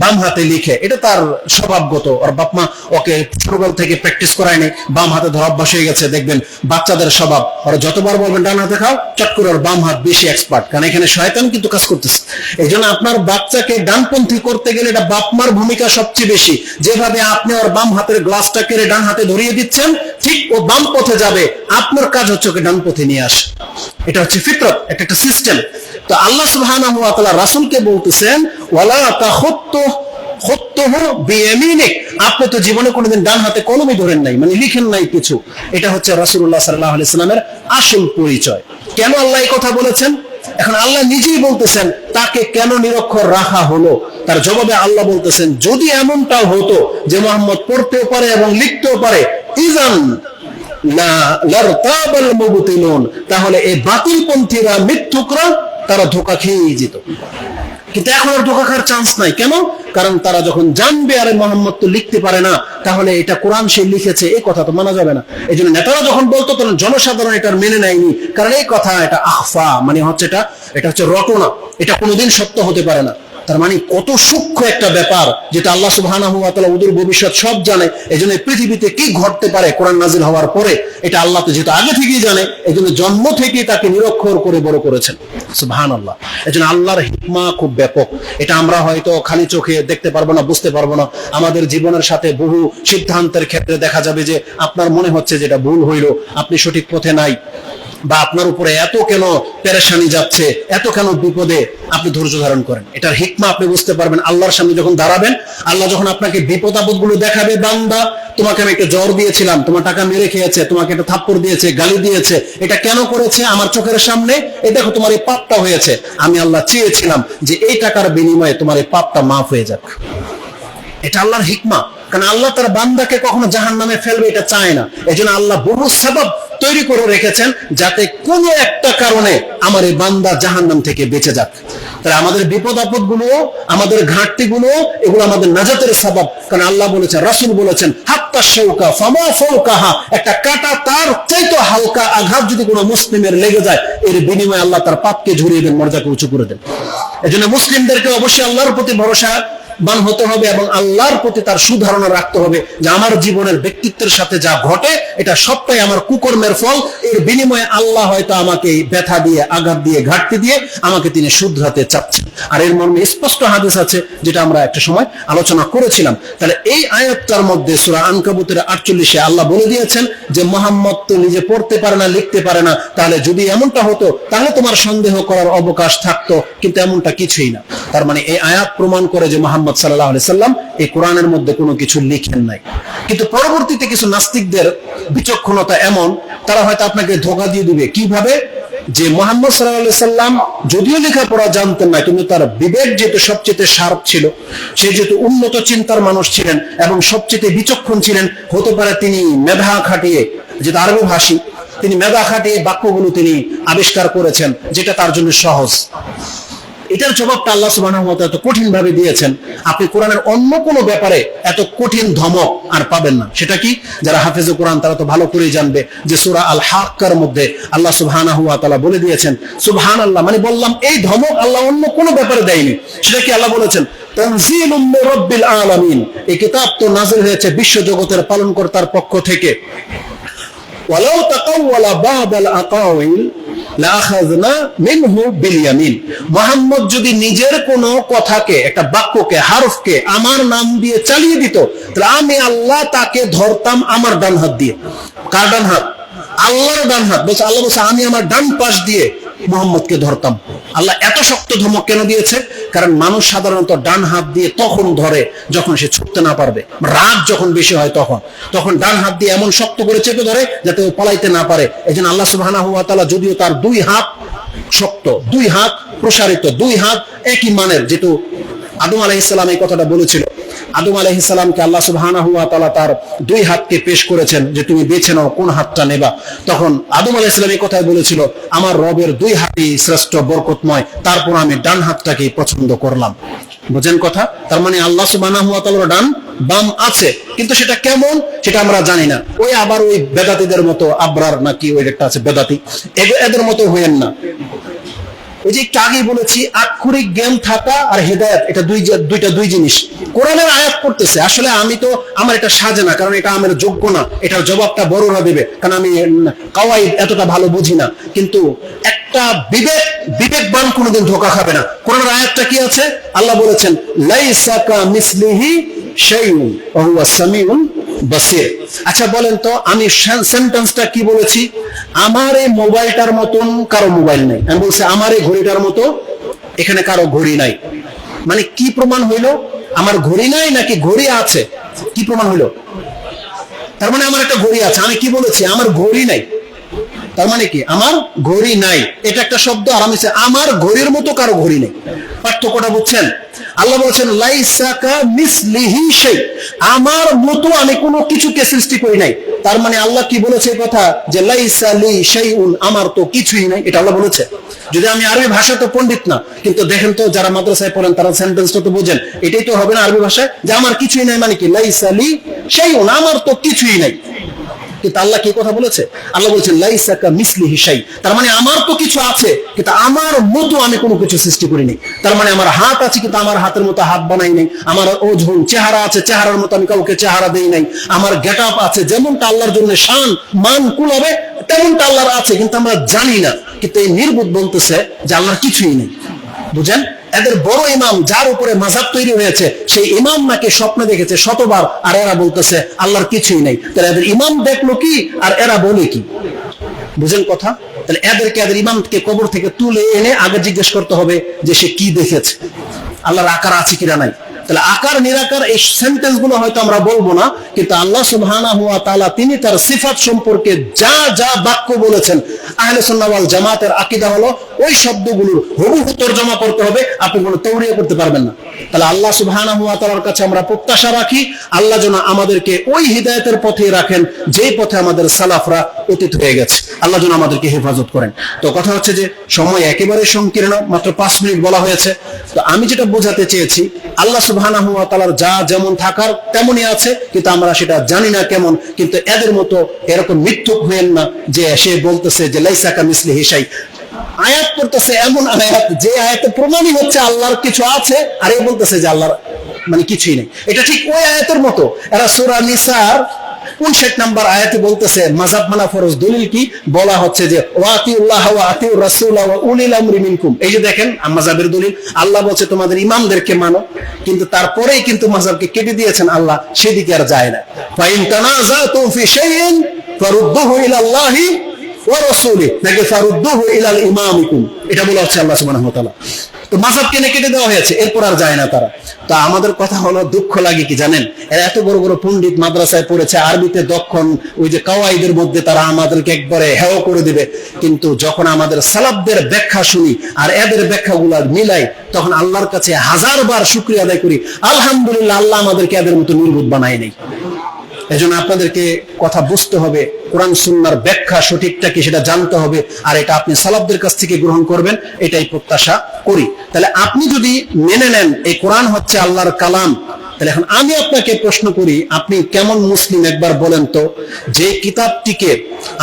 বাম হাতে লিখে, এটা তার স্বভাবগত। আর বাপ মা ওকে ছোটবেলা থেকে প্র্যাকটিস করায়নি, বাম হাতে ধরা অভ্যাস হয়ে গেছে। দেখবেন বাচ্চাদের স্বভাব, ওরা যতবার বলবেন ডান হাতে খাও, চট করে ওর বাম হাত বেশি এক্সপার্ট, কারণ এখানে শয়তান কিন্তু কাজ করতেছে। এই জন্য আপনার বাচ্চাকে ডানপন্থী করতে গেলে এটা বাপ মার ভূমিকা সবচেয়ে বেশি। যেভাবে আপনি ওর বাম হাতের গ্লাসটা কেড়ে ডান হাতে ধরিয়ে দিচ্ছেন, ঠিক ও বাম পথে যাবে, আপনার কাজ হচ্ছে ওকে ডান পথে নিয়ে আসা। এটা হচ্ছে ফিতরত, একটা সিস্টেম। তো আল্লাহ সুবহানাহু ওয়া তাআলা রাসূলকে বলতেছেন ওয়ালা তাখুতুহু বিয়ামিনিক, আপনি তো জীবনে কোনোদিন ডান হাতে কলমই ধরেন নাই, মানে লিখেন নাই কিছু। এটা হচ্ছে রাসূলুল্লাহ সাল্লাল্লাহু আলাইহি সাল্লামের আসল পরিচয়। কেন আল্লাহ এই কথা বলেছেন? এখন আল্লাহ নিজেই বলতেছেন তাকে কেন নিরক্ষর রাখা হলো। তার জবাবে আল্লাহ বলতেছেন যদি এমনটাও হতো যে মুহাম্মদ পড়তেও পারে এবং লিখতেও পারে, ইযান লারতাবাল মুবতিলুন, তাহলে এই বাতিলপন্থীরা, মিথ্যুকরা, তারা ধোঁকা খেয়ে যেত। কিন্তু এখন আর ধোঁকা খাওয়ার চান্স নাই। কেন? কারণ তারা যখন জানবে আরে মুহাম্মদ তো লিখতে পারে না, তাহলে এটা কোরআন সে লিখেছে, এই কথা তো মানা যাবে না। এই জন্য নেতারা যখন বলতো তখন জনসাধারণ এটার মেনে নেয়নি, কারণ এই কথা এটা আখফা, মানে হচ্ছে এটা হচ্ছে রটনা, এটা কোনোদিন সত্য হতে পারে না। তার মানে কত সূক্ষ্ম একটা ব্যাপার, যেটা আল্লাহ সুবহানাহু ওয়া তাআলা ওদের ভবিষ্যৎ সব জানে। এজন্য পৃথিবীতে কি ঘটতে পারে কোরআন নাযিল হওয়ার পরে, এটা আল্লাহ তো যেহেতু আগে থেকেই জানে, এজন্য জন্ম থেকেই তাকে নিরক্ষর করে বড় করেছেন। সুবহানাল্লাহ। এজন্য আল্লাহর হিকমা খুব ব্যাপক। এটা আমরা হয়তো খালি চোখে দেখতে পারবো না, বুঝতে পারবো না। আমাদের জীবনের সাথে বহু সিদ্ধান্তের ক্ষেত্রে দেখা যাবে যে আপনার মনে হচ্ছে যে এটা ভুল হইল, আপনি সঠিক পথে নাই, বা আপনার উপরে এত কেন পেরেশানি যাচ্ছে, এত কেন বিপদে, আপনি ধৈর্য ধারণ করেন। এটার হিকমা আপনি বুঝতে পারবেন আল্লাহর সামনে যখন দাঁড়াবেন। আল্লাহ যখন আপনাকে বিপদ আপদ গুলো দেখাবে, বান্দা তোমাকে আমি একটা জ্বর দিয়েছিলাম, তোমার টাকা মেরে খেয়েছে, তোমাকে একটা থাপ্পড় দিয়েছে, গালি দিয়েছে, এটা কেন করেছে আমার চোখের সামনে, এই দেখো তোমার এই পাপটা হয়েছে, আমি আল্লাহ চেয়েছিলাম যে এই টাকার বিনিময়ে তোমার এই পাপটা মাফ হয়ে যাক। এটা আল্লাহর হিকমা, কারণ আল্লাহ তার বান্দাকে কখনো জাহান্নামে ফেলবে এটা চায় না। এজন্য আল্লাহ বহু সাবাব তৈরি করে রেখেছেন যাতে কোনো একটা কারণে আমার এই বান্দা জাহান্নাম থেকে বেঁচে যাক। তাহলে আমাদের বিপদ আপদ গুলো, আমাদের ঘাটতি গুলো, এগুলো আমাদের নাজাতের সাবাব। কারণ আল্লাহ বলেছেন, রাসূল বলেছেন, হাত্তা শাওকা ফামা ফাওকাহা, একটা কাঁটা তার চাইতে হালকা আঘাত যদি কোনো মুসলিমের লেগে যায়, এর বিনিময়ে আল্লাহ তার পাপকে ঝরিয়ে দেন, মর্যাদাকে উঁচু করে দেন। এজন্য মুসলিমদেরকে অবশ্যই আল্লাহর প্রতি ভরসা বান হতে হবে এবং আল্লাহর প্রতি তার সুধারণা রাখতে হবে যে আমার জীবনের ব্যক্তিত্বের সাথে যা ঘটে এটা সবটাই আমার কুকর্মের ফল, এর বিনিময়ে আল্লাহ হয়তো আমাকে ব্যথা দিয়ে, আঘাত দিয়ে, ঘাটতি দিয়ে আমাকে তিনি শুধরাতে চাচ্ছেন। আর এর মর্মে স্পষ্ট হাদিস আছে, যেটা আমরা একটা সময় আলোচনা করেছিলাম। তাহলে এই আয়াতটার মধ্যে সূরা আনকাবুতের 48-এ আল্লাহ বলে দিয়েছেন যে মুহাম্মদ তো নিজে পড়তে পারে না, লিখতে পারে না। তাহলে যদি এমনটা হতো তাহলে তোমার সন্দেহ করার অবকাশ থাকতো, কিন্তু এমনটা কিছুই না। তার মানে এই আয়াত প্রমাণ করে যে মুহাম্মদ সাল্লাল্লাহু আলাইহি সাল্লাম এই কোরআনের মধ্যে কোনো কিছু লিখেন নাই। কিন্তু পরবর্তীতে কিছু নাস্তিকদের বিচক্ষণতা এমন, তারা হয়তো আপনাকে ধোঁকা দিয়ে দিবে। কিভাবে? যে মুহাম্মদ সাল্লাল্লাহু আলাইহি সাল্লাম যদিও লেখাপড়া জানতেন না, কিন্তু তার বিবেক যেহেতু সবচেয়ে শার্প ছিল, সে যেহেতু উন্নত চিন্তার মানুষ ছিলেন এবং সবচেয়ে বিচক্ষণ ছিলেন, হতে পারে তিনি মেধা খাটিয়ে, যেটা আরবি ভাষী, তিনি মেধা খাটিয়ে বাক্যগুলো তিনি আবিষ্কার করেছেন, যেটা তার জন্য সহজ। এটার জবাবটা আল্লাহ সুবহানাহু ওয়া তাআলা এত কঠিন ভাবে দিয়েছেন, আপনি কোরআনের অন্য কোনো ব্যাপারে এত কঠিন ধমক আর পাবেন না। সেটা কি? যারা হাফেজে কোরআন তারা তো ভালো করেই জানবে যে সূরা আল হাক্কার মধ্যে আল্লাহ সুবহানাহু ওয়া তাআলা বলে দিয়েছেন, সুবহানাল্লাহ, মানে বললাম এই ধমক আল্লাহ অন্য কোনো ব্যাপারে দেয়নি। সেটা কি? আল্লাহ বলেছেন তানজিলুম মির রাব্বিল আলামিন, এই কিতাব তো নাযিল হয়েছে বিশ্ব জগতের পালনকর্তার পক্ষ থেকে। ওয়ালাউ তাকাওয়ালা বা'দাল আকাওয়িল লাআখাযনা মিনহু বিল ইয়ামিন, মুহাম্মদ যদি নিজের কোন কথাকে, একটা বাক্যকে, হরফকে আমার নাম দিয়ে চালিয়ে দিত, তাহলে আমি আল্লাহ তাকে ধরতাম আমার ডান হাত দিয়ে। কার ডান হাত? আল্লাহর ডান হাত। বলছে আল্লাহ বলছে আমি আমার ডান পাশ দিয়ে মুহাম্মদকে ধরতাম। আল্লাহ এত শক্ত ধমক কেন দিয়েছে? কারণ মানুষ সাধারণত ডান হাত দিয়ে তখন ধরে যখন সে ছুটতে না পারবে, রাগ যখন বেশি হয়, তখন ডান হাত দিয়ে এমন শক্ত করে চেপে ধরে যাতে ও পলাইতে না পারে। এজন্য আল্লাহ সুবহানাহু ওয়া তাআলা যদিও তার দুই হাত শক্ত, দুই হাত প্রসারিত, দুই হাত একই মানের, যেহেতু আদম আলাইহিস সালাম এই কথাটা বলেছিল, আদম আলাইহিস সালামকে আল্লাহ সুবহানাহু ওয়া তাআলা তার দুই হাতকে পেশ করেছেন যে তুমি বেছে নাও কোন হাতটা নেবা। তখন আদম আলাইহিস সালাম এই কথাই বলেছিল, আমার রবের দুই হাতই শ্রেষ্ঠ, বরকতময়, তারপর আমি ডান হাতটাকেই পছন্দ করলাম। বুঝেন কথা? তার মানে আল্লাহ সুবহানাহু ওয়া তাআলার ডান বাম আছে, কিন্তু সেটা কেমন সেটা আমরা জানি না। ওই আবার ওই বেদাতীদের মতো, আবরার নাকি ওই একটা আছে বেদাতি, এদের মতো হয়েন না। ওই যে একটু আগেই বলেছি, আক্ষরিক জ্ঞান থাকা আর হেদায়েত, এটা দুই জিনিস। কোরআনের আয়াত পড়তেছে, আসলে আমি তো, আমার এটা সাজে না, কারণ এটা আমার যোগ্য না, এটার জবাবটা বড়রা দেবে, কারণ আমি কাওয়াইদ এতটা ভালো বুঝি না। কিন্তু একটা বিবেকবান কোনোদিন ধোঁকা খাবে না। কোরআনের আয়াতটা কি আছে? আল্লাহ বলেছেন লাইসা কামিসলিহি শাইউন ওয়া হুয়াস সামিউল বাসির। আচ্ছা বলেন তো, আমি সেন্টেন্সটা কি বলেছি? আমার এই মোবাইলটার মতন কারো মোবাইল নেই। আমি বলছি আমার এই ঘড়িটার মতো এখানে কারো ঘড়ি নাই। মানে কি প্রমাণ হইল? আমার ঘড়ি নাই নাকি ঘড়ি আছে? কি প্রমাণ হইল? তার মানে আমার একটা ঘড়ি আছে। আমি কি বলেছি? আমার ঘড়ি নাই। তার মানে কি? আমার ঘড়ি নাই, এটা একটা শব্দ। আর আমি আমার ঘড়ির মতো কারো ঘড়ি নেই। পার্থক্যটা বুঝছেন? আল্লাহ বলছেন লাইসা কামিসলিহি শাই, আমার মতো আমি কোনো কিছুকে সৃষ্টি করি নাই। তার মানে আল্লাহ কি বলেছে এই কথা যে লাইসা লি শাইউন, আমার তো কিছুই নাই, এটা আল্লাহ বলেছে। যদি আমি আরবি ভাষা তো পণ্ডিত না, কিন্তু দেখেন তো যারা মাদ্রাসায় পড়েন তারা সেন্টেন্সটা তো বোঝেন। এটাই তো হবে না আরবি ভাষায় যে আমার কিছুই নাই, মানে কি? লাইসা লি শাইউন, আমার তো কিছুই নাই। কিন্তু আল্লাহ কি কথা বলেছে? আল্লাহ বলছেন লাইসা কামিসলিহি শাই, তার মানে আমার তো কিছু আছে, কিন্তু আমার মতো আমি কোনো কিছু সৃষ্টি করিনি। তার মানে আমার হাত আছে, কিন্তু আমার হাতের মতো হাত বানাই নাই। আমার ওজন, চেহারা আছে, চেহারার মতো আমি কাউকে চেহারা দেই নাই। আমার গেটআপ আছে, যেমনটা আল্লাহর জন্য শান মান কুল হবে তেমনটা আল্লাহর আছে, কিন্তু আমরা জানি না। কিন্তু এই নির্বোধ বলতেছে যে আল্লাহর কিছুই নেই। বুঝেন? এদের বড় ইমাম যার উপরে মাযহাব তৈরি হয়েছে, সেই ইমাম নাকি স্বপ্নে দেখেছে শতবার, আর এরা বলতেছে আল্লাহর কিছুই নাই। তাহলে এদের ইমাম দেখলো কি আর এরা বলে কি? বুঝেন কথা? তাহলে এদের ইমামকে কবর থেকে তুলে এনে আগে জিজ্ঞেস করতে হবে যে সে কি দেখেছে, আল্লাহর আকার আছে কিনা নাই। তাহলে আকার নিরাকার এই সেন্টেন্স গুলো হয়তো আমরা বলবো না, কিন্তু আল্লাহ সুবহানাহু ওয়া তাআলা তিনি তার সিফাত সম্পর্কে যা যা বাক্য বলেছেন, আহলে সুন্নাহ ওয়াল জামাতের আকীদা হলো ওই শব্দগুলোর হুবহু তরজমা করতে হবে, আপনি কোনো তৌরিয়া করতে পারবেন না। তাহলে আল্লাহ সুবহানাহু ওয়া তাআলার কাছে আমরা প্রত্যাশা রাখি আল্লাহ যেন আমাদেরকে ওই হিদায়াতের পথে রাখেন যেই পথে আমাদের সালাফরা অতীত হয়ে গেছে। আল্লাহ যেন আমাদেরকে হেফাজত করেন। তো কথা হচ্ছে যে সময় একেবারে সংকীর্ণ, মাত্র 5 মিনিট বলা হয়েছে। তো আমি যেটা বোঝাতে চেয়েছি, আল্লাহ সুবহানাহু ওয়া তাআলার যা যেমন থাকার তেমনই আছে, কিন্তু আমরা সেটা জানি না কেমন। কিন্তু এদের মতো এরকম মিথ্যুক হয়েন না যে সে বলতেছে যে লাইসা কামিসলিহি শাই, আয়াত পড়তেছে এমন আয়াত যে আয়াতে প্রমাণই হচ্ছে আল্লাহর কিছু আছে, আর এ বলতেছে যে আল্লাহর মানে কিছুই নেই। এটা ঠিক ওই আয়াতের মতো। এরা সূরা নিসার 59 নম্বর আয়াতে বলতেছে মাযহাব মানা ফরজ, দলিল কি? বলা হচ্ছে যে ওয়াতিউল্লাহ ওয়া আতিউর রাসূল ওয়া উলিল আমরি মিনকুম। এই যে দেখেন মাযহাবের দলিল, আল্লাহ বলছে তোমাদের ইমামদেরকে মানো, কিন্তু তারপরেই কিন্তু মাযহাবকে কেটে দিয়েছেন আল্লাহ, সেদিকে আর যায় না। ফাইন তানাযাতুম ফি শাইইন ফারুদ্দুহু ইলাল্লাহি ওয়া রাসূলিহি, নাকি ফারুদ্দুহু ইলাল ইমামিকুম, এটা বলা হচ্ছে আল্লাহ সুবহানাহু ওয়া তাআলা। তো মাযহাবকে কেটে দেওয়া হয়েছে, এরপর আর যায় না তারা। তো আমাদের কথা হলো, দুঃখ লাগে কি জানেন, এরা এত বড় বড় পণ্ডিত, মাদ্রাসায় পড়েছে, আরবিতে দক্ষণ, ওই যে কাওয়াইদের মধ্যে তারা আমাদেরকে একবারে হেয় করে দিবে, কিন্তু যখন আমাদের সালাফদের ব্যাখ্যা শুনি আর এদের ব্যাখ্যাগুলো মিলাই, তখন আল্লাহর কাছে হাজারবার শুকরিয়া আদায় করি, আলহামদুলিল্লাহ আল্লাহ আমাদেরকে এদের মতো নির্বোধ বানায় নাই। এজন্য আপনাদেরকে কথা বুঝতে হবে, কোরআন সুন্নাহর ব্যাখ্যা সঠিকটা কি সেটা জানতে হবে, আর এটা আপনি সালাফদের কাছ থেকে গ্রহণ করবেন, এটাই প্রত্যাশা করি। তাহলে আপনি যদি মেনে নেন এই কোরআন হচ্ছে আল্লাহর কালাম, তাহলে এখন আমি আপনাকে প্রশ্ন করি, আপনি কেমন মুসলিম একবার বলেন তো, যে কিতাবটিকে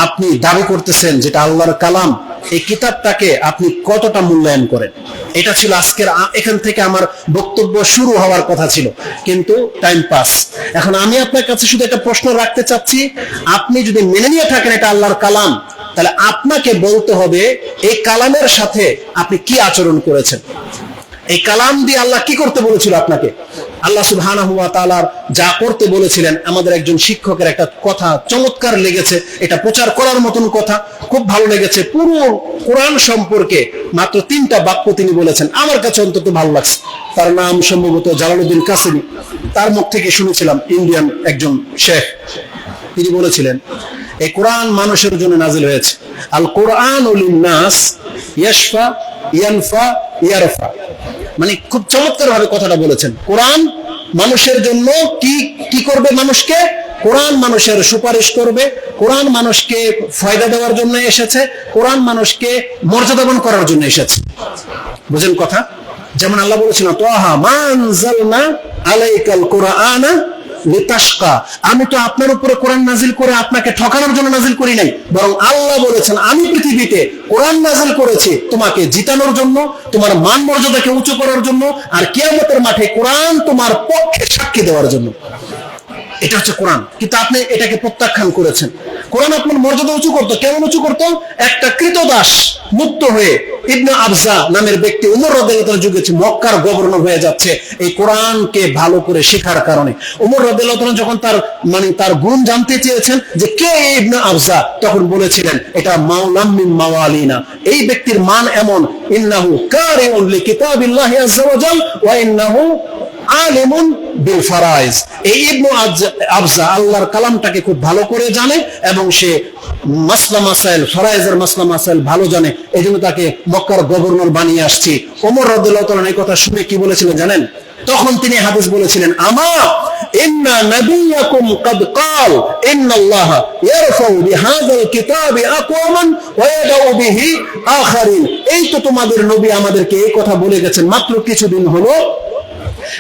আপনি দাবি করতেছেন যেটা আল্লাহর কালাম, এই কিতাবটাকে আপনি কতটা মূল্যায়ন করেন? এটা ছিল আজকের, এখান থেকে আমার বক্তব্য শুরু হওয়ার কথা ছিল, কিন্তু টাইম পাস। এখন আমি আপনার কাছে শুধু একটা প্রশ্ন রাখতে চাচ্ছি, আপনি যদি মেনে নিয়ে থাকেন এটা আল্লাহর কালাম, তাহলে আপনাকে বলতে হবে এই কালামের সাথে আপনি কি আচরণ করেছেন। এই কালাম দিয়ে আল্লাহ কি করতে বলেছিল আপনাকে? আল্লাহ সুবহানাহু ওয়া তাআলা যা করতে বলেছিলেন, আমাদের একজন শিক্ষকের একটা কথা চমৎকার লেগেছে, এটা প্রচার করার মতন কথা, খুব ভালো লেগেছে। পুরো কোরআন সম্পর্কে মাত্র 3টা বাক্য তিনি বলেছেন, আমার কাছে অন্তত ভালো লাগছে। তার নাম সম্ভবত জালালউদ্দিন কাসেমি, তার মুখ থেকে শুনেছিলাম, ইন্ডিয়ান একজন শেখ। তিনি বলেছিলেন এই কোরআন মানুষের জন্য নাজিল হয়েছে, আল কোরআনু লিন-নাস ইয়াশফা ইয়ানফা ইয়ারফা। মানে খুব চমৎকার ভাবে কথাটা বলেছেন। কোরআন মানুষের জন্য কি করবে? মানুষকে, কোরআন মানুষের সুপারিশ করবে, কোরআন মানুষকে ফায়দা দেওয়ার জন্য এসেছে, কোরআন মানুষকে মর্যাদাবান করার জন্য এসেছে। বুঝেন কথা? যেমন আল্লাহ বলেছেন তাহা মা আনজালনা আলাইকাল কুরআনা লিতাশকা, আমি তো আপনার উপরে কোরআন নাজিল করে আপনাকে ঠকানোর জন্য নাজিল করি নাই, বরং আল্লাহ বলেছেন আমি পৃথিবীতে কোরআন নাজিল করেছি তোমাকে জিতানোর জন্য, তোমার মান মর্যাদাকে উঁচু করার জন্য, আর কিয়ামতের মাঠে কোরআন তোমার পক্ষে সাক্ষী দেওয়ার জন্য। এটা হচ্ছে কোরআন, কিন্তু আপনি এটাকে প্রত্যাখ্যান করেছেন। কোরআন আপনার মর্যাদা উঁচু করতো, কেমন উঁচু করতো? একটা কৃতদাস মুক্ত হয়ে ইবনে আবজা নামের ব্যক্তি উমর রাদিয়াল্লাহু তাআলা যুগে মক্কার গভর্নর হয়ে যাচ্ছে এই কোরআনকে ভালো করে শেখার কারণে। উমর রাদিয়াল্লাহু তাআলা যখন তার গুণ জানতে চেয়েছেন যে কে ইবনে আবজা, তখন বলেছিলেন এটা মাওলাম মিন মাওয়ালিনা, এই ব্যক্তির মান এমন, ইন্নাহু কারিউন লিকিতাবিল্লাহি আযজা ওয়া জাল ওয়া ইন্নাহু আলিমুন বিল ফারাইজ। এই ইবনে আবজা আল্লাহর কালামটাকে খুব ভালো করে জানে এবং সে মাসলা মাসাইল, ফরাইজের মাসলা মাসাইল ভালো জানে, এজন্য তাকে মক্কার গভর্নর বানিয়ে আসছি। ওমর রাদিয়াল্লাহু তাআলা এই কথা শুনে কি বলেছিলেন জানেন? তখন তিনি হাদিস বলেছিলেন, আমা ইন্না নাবিয়্যাকুম ক্বাদ ক্বাল ইন্নাল্লাহা ইয়ারফাউ বিহাযাল কিতাবি আকওয়ামান ওয়া ইয়াদউ বিহি আখারিন। এই তো তোমাদের নবী আমাদেরকে এই কথা বলে গেছেন মাত্র কিছুদিন হলো,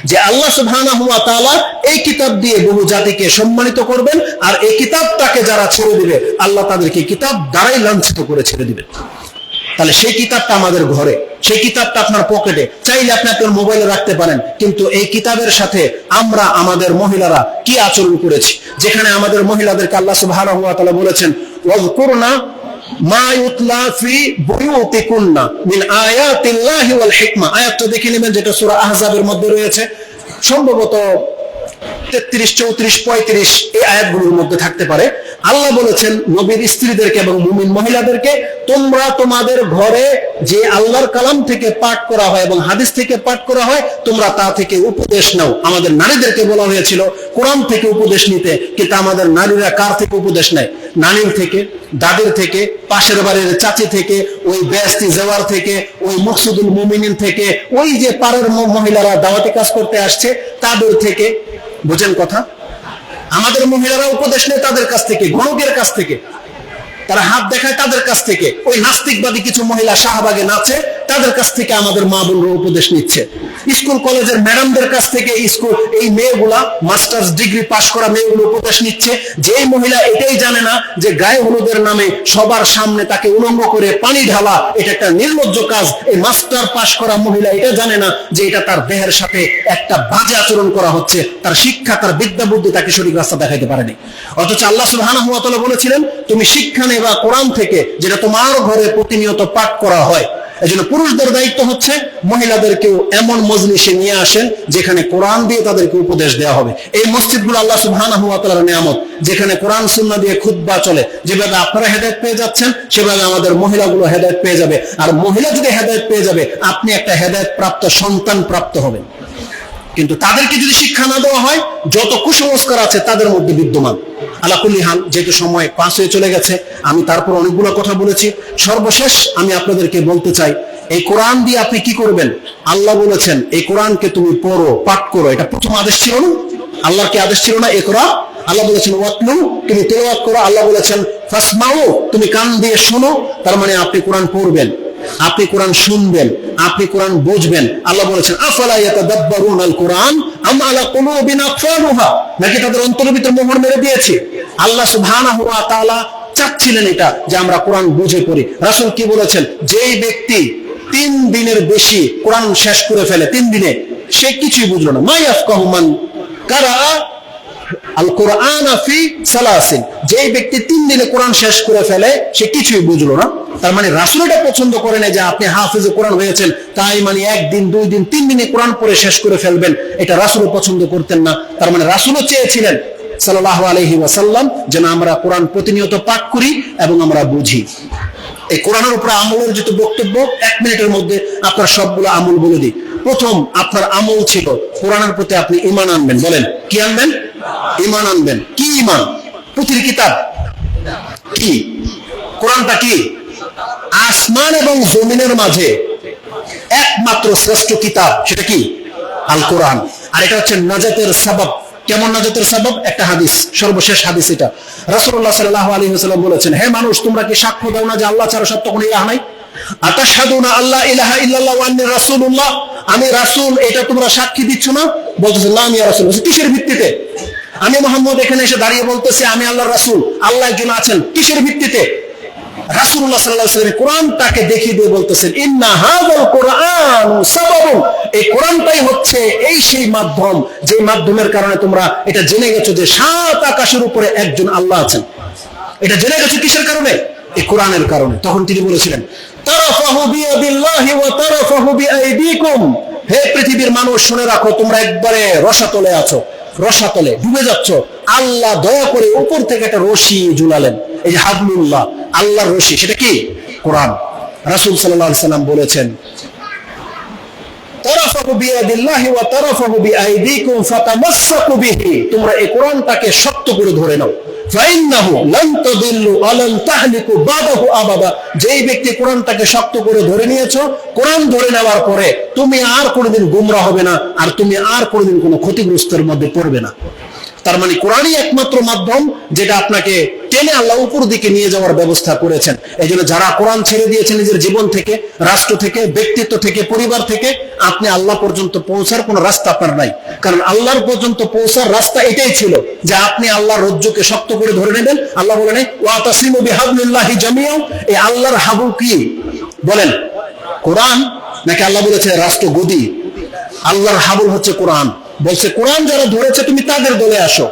যে আল্লাহ সুবহানাহু ওয়া তাআলা এই কিতাব দিয়ে বহু জাতিকে সম্মানিত করবেন, আর এই কিতাবটাকে যারা ছেড়ে দিবে আল্লাহ তাদেরকে কিতাব দ্বারাই লাঞ্ছিত করে ছেড়ে দিবেন। তাহলে সেই কিতাবটা আমাদের ঘরে, সেই কিতাবটা আপনার পকেটে, চাইলে আপনি আপনার মোবাইলে রাখতে পারেন, কিন্তু এই কিতাবের সাথে আমরা আমাদের মহিলারা কি আচরণ করেছি, যেখানে আমাদের মহিলাদেরকে আল্লাহ সুবহানাহু ওয়া তাআলা বলেছেন ওয়াজকুরনা মা ইউতলা ফি বুয়ুতিকুন্না মিন আয়াতিল্লাহি ওয়াল হিকমা। আয়াতটা দেখে নেবেন, যেটা সূরা আহজাবের মধ্যে রয়েছে, সম্ভবত 33, 34, 35 এই আয়াতগুলোর মধ্যে থাকতে পারে। আল্লাহ বলেছেন নবীর স্ত্রীদেরকে এবং মুমিন মহিলাদেরকে, তোমরা তোমাদের ঘরে যে আল্লাহর কালাম থেকে পাঠ করা হয় এবং হাদিস থেকে পাঠ করা হয় তোমরা তা থেকে উপদেশ নাও। আমাদের নারীদেরকে বলা হয়েছিল কোরআন থেকে উপদেশ নিতে, কিন্তু আমাদের নারীরা কার থেকে উপদেশ নেয়? নানির থেকে, দাদির থেকে, পাশের বাড়ির চাচি থেকে, ওই বেস্তি জওয়ার থেকে, ওই মকসুদুল মুমিনিন থেকে, ওই যে পাড়ার মহিলারা দাওয়াতি কাজ করতে আসছে তাদের থেকে। বুঝেন কথা? আমাদের মহিলারা উপদেশ নেয় তাদের কাছ থেকে, গণকের কাছ থেকে, তারা হাত দেখায় তাদের কাছ থেকে, ওই নাস্তিকবাদী কিছু মহিলা শাহবাগে নাচে তাদের কাছ থেকে আমাদের মা বোনরা উপদেশ নিচ্ছে। স্কুল কলেজের ম্যাডামদের কাছ থেকে এই মেয়েগুলা মাস্টার্স ডিগ্রি পাশ করা মেয়েগুলো উপদেশ নিচ্ছে। যে মহিলা এটাই জানে না যে গায়ে হলুদের নামে সবার সামনে তাকে উলঙ্গ করে পানি ঢালা এটা একটা নির্লজ্জ কাজ, এই মাস্টার পাশ করা মহিলা এটা জানে না যে এটা তার দেহের সাথে একটা বাজে আচরণ করা হচ্ছে। তার শিক্ষা, তার বিদ্যা বুদ্ধি তাকে সঠিক রাস্তা দেখাইতে পারেনি। অথচ আল্লাহ সুবহানাহু ওয়া তাআলা বলেছিলেন তুমি শিক্ষা নেবা কোরআন থেকে, যেটা তোমার ঘরে প্রতিনিয়ত পাঠ করা হয়। এজন্য পুরুষদের দায়িত্ব হচ্ছে মহিলাদেরকেও এমন মজলিসে নিয়ে আসেন যেখানে কোরআন দিয়ে তাদেরকে উপদেশ দেওয়া হবে। এই মসজিদগুলো আল্লাহ সুবহানাহু ওয়া তাআলার নিয়ামত, যেখানে কোরআন সুন্নাহ দিয়ে খুতবা চলে। যেভাবে আপনারা হেদায়েত পেয়ে যাচ্ছেন সেভাবে আমাদের মহিলাগুলো হেদায়েত পেয়ে যাবে। আর মহিলা যদি হেদায়েত পেয়ে যাবে, আপনি একটা হেদায়েত প্রাপ্ত সন্তান প্রাপ্ত হবেন। কিন্তু তাদেরকে যদি শিক্ষা না দেওয়া হয়, যত কুসংস্কার আছে তাদের মধ্যে বিদ্যমান। আলা কুল্লি হাল, যেহেতু সময় পাস হয়ে চলে গেছে, আমি তারপর অনেকগুলো কথা বলেছি। সর্বশেষ আমি আপনাদেরকে বলতে চাই, এই কোরআন দিয়ে আপনি কি করবেন? আল্লাহ বলেছেন এই কোরআনকে তুমি পড়ো, পাঠ করো। এটা প্রথম আদেশ ছিল না? আল্লাহর কি আদেশ ছিল না? ইকরা। আল্লাহ বলেছেন ওয়াতলু, তুমি তেলাওয়াত করো। আল্লাহ বলেছেন ফাসমাউ, তুমি কান দিয়ে শোনো। তার মানে আপনি কোরআন পড়বেন, আপনি কোরআন শুনবেন, আপনি কোরআন বুঝবেন। আল্লাহ বলেছেন আফালা ইয়াতাদাব্বারুনাল কুরআন আম আলা কুলুবিন আকফালুহা, নাকি তাদের অন্তরের ভিতর মোহর মেরে দিয়েছে? আল্লাহ সুবহানাহু ওয়া তাআলা চাচ্ছিলেন এটা যে আমরা কোরআন বুঝে পড়ি। রাসূল কি বলেছেন? যেই ব্যক্তি 3 দিনের বেশি কোরআন শেষ করে ফেলে 3 দিনে, সে কিছুই বুঝলো না। মা ইয়াফকাহু মান কারা আল কোরআন ফি সালাসিন, যেই ব্যক্তি 3 দিনে কোরআন শেষ করে ফেলে সে কিছুই বুঝলো না। তার মানে রাসূল এটা পছন্দ করে না যে আপনি হাফেজে কোরআন হয়েছেন তাই মানে 1 দিন 2 দিন 3 দিনে কোরআন পড়ে শেষ করে ফেলবেন, এটা রাসূল পছন্দ করতেন না। তার মানে রাসূলও চেয়েছিলেন সাল্লাল্লাহু আলাইহি ওয়াসাল্লাম যেন আমরা কোরআন প্রতিনিয়ত পাঠ করি এবং আমরা বুঝি। এই কোরআনের উপর আমলের যত বক্তব্য 1 মিনিটের মধ্যে আপনার সবগুলো আমল বলে দিই। প্রথম আপনার আমল ছিল কোরআনের প্রতি আপনি ঈমান আনবেন। বলেন কি আনবেন? ঈমান আনবেন। কি ঈমান? পুঁথির কিতাব কি? কোরআনটা কি? আসমান এবং জমিনের মাঝে একমাত্র শ্রেষ্ঠ কিতাব, সেটা কি? আল কোরআন। আর এটা হচ্ছে নাজাতের সাবাব। কেমন নাজাতের সাবাব? একটা হাদিস, সর্বশেষ হাদিস এটা। রাসূলুল্লাহ সাল্লাল্লাহু আলাইহি ওয়াসাল্লাম বলেছেন, হে মানুষ, তোমরা কি সাক্ষ্য দাও না যে আল্লাহ ছাড়া সত্য কোনো ইলাহ নাই? আতাশহাদুনা আল্লা ইলাহা ইল্লাল্লাহ ওয়া আন্নী রাসূলুল্লাহ, আমি রাসূল, এটা তোমরা সাক্ষী দিচ্ছ না? বলতেছে না ইয়া রাসূলুল্লাহ। কিসের ভিত্তিতে? আমি মুহাম্মদ এখানে এসে দাঁড়িয়ে বলতেছি আমি আল্লাহর রাসূল, আল্লাহ একজন আছেন। কিসের ভিত্তিতে? রাসূলুল্লাহ সাল্লাল্লাহু আলাইহি ওয়াসাল্লাম কোরআনটাকে দেখিয়ে দিয়ে বলতেছেন ইন্না হাযাল কুরআন সাবাবুন, এই কোরআনটাই হচ্ছে এই সেই মাধ্যম যে মাধ্যমের কারণে তোমরা এটা জেনে গেছো যে 7 আকাশের উপরে একজন আল্লাহ আছেন। এটা জেনে গেছো কিসের কারণে? এই কোরআনের কারণে। তখন তিনি বলেছিলেন তারাফাহু বিয়াদিল্লাহি ওয়া তারাফাহু বিআইদিকুম, হে পৃথিবীর মানুষ শুনে রাখো, তোমরা একবারে রসাতলে আছো, রসাতলে ডুবে যাচ্ছ। আল্লাহ দয়া করে উপর থেকে একটা রশি ঝুলালেন, এই যে হাবলুল্লাহ, আল্লাহর রশি, সেটা কি? কোরআন। রাসূল সাল্লাল্লাহু আলাইহি সাল্লাম বলেছেন তারাফাহু বিয়াদিল্লাহি ওয়া তারাফাহু বিআইদিকুম ফাতামাসসাকু বিহি, তোমরা এই কোরআনটাকে শক্ত করে ধরে নাও। ফাইন্নাহু লান তাদিল্লু ওয়া লান তাহলিকু বাদাহু আবাদা, যেই ব্যক্তি কোরআনটাকে শক্ত করে ধরে নিয়েছো, কোরআন ধরে নেওয়ার পরে তুমি আর কোনোদিন গোমরা হবে না, আর তুমি আর কোনোদিন কোনো ক্ষতিগ্রস্তের মধ্যে পড়বে না। তার মানে কোরআনই একমাত্র মাধ্যম যেটা আপনাকে টেনে আল্লাহ উপর দিকে নিয়ে যাওয়ার ব্যবস্থা করেছেন। এই জন্য যারা কোরআন ছেড়ে দিয়েছেন নিজের জীবন থেকে, রাষ্ট্র থেকে, ব্যক্তিত্ব থেকে, পরিবার থেকে, আপনি আল্লাহ পর্যন্ত পৌঁছার কোনো রাস্তা আপনার নাই। কারণ আল্লাহর পর্যন্ত পৌঁছার রাস্তা এটাই ছিল যে আপনি আল্লাহর রজ্জুকে শক্ত করে ধরে নেবেন। আল্লাহ বলেন ওয়াতাসিমু বিহাবলিল্লাহি জামিআন, এই আল্লাহর হাবল কি? বলেন কোরআন, নাকি আল্লাহ বলেছে রাষ্ট্র গদি? আল্লাহর হাবল হচ্ছে কোরআন। বলছে কোরআন যারা ধরেছে তুমি তাদের দলে আসো,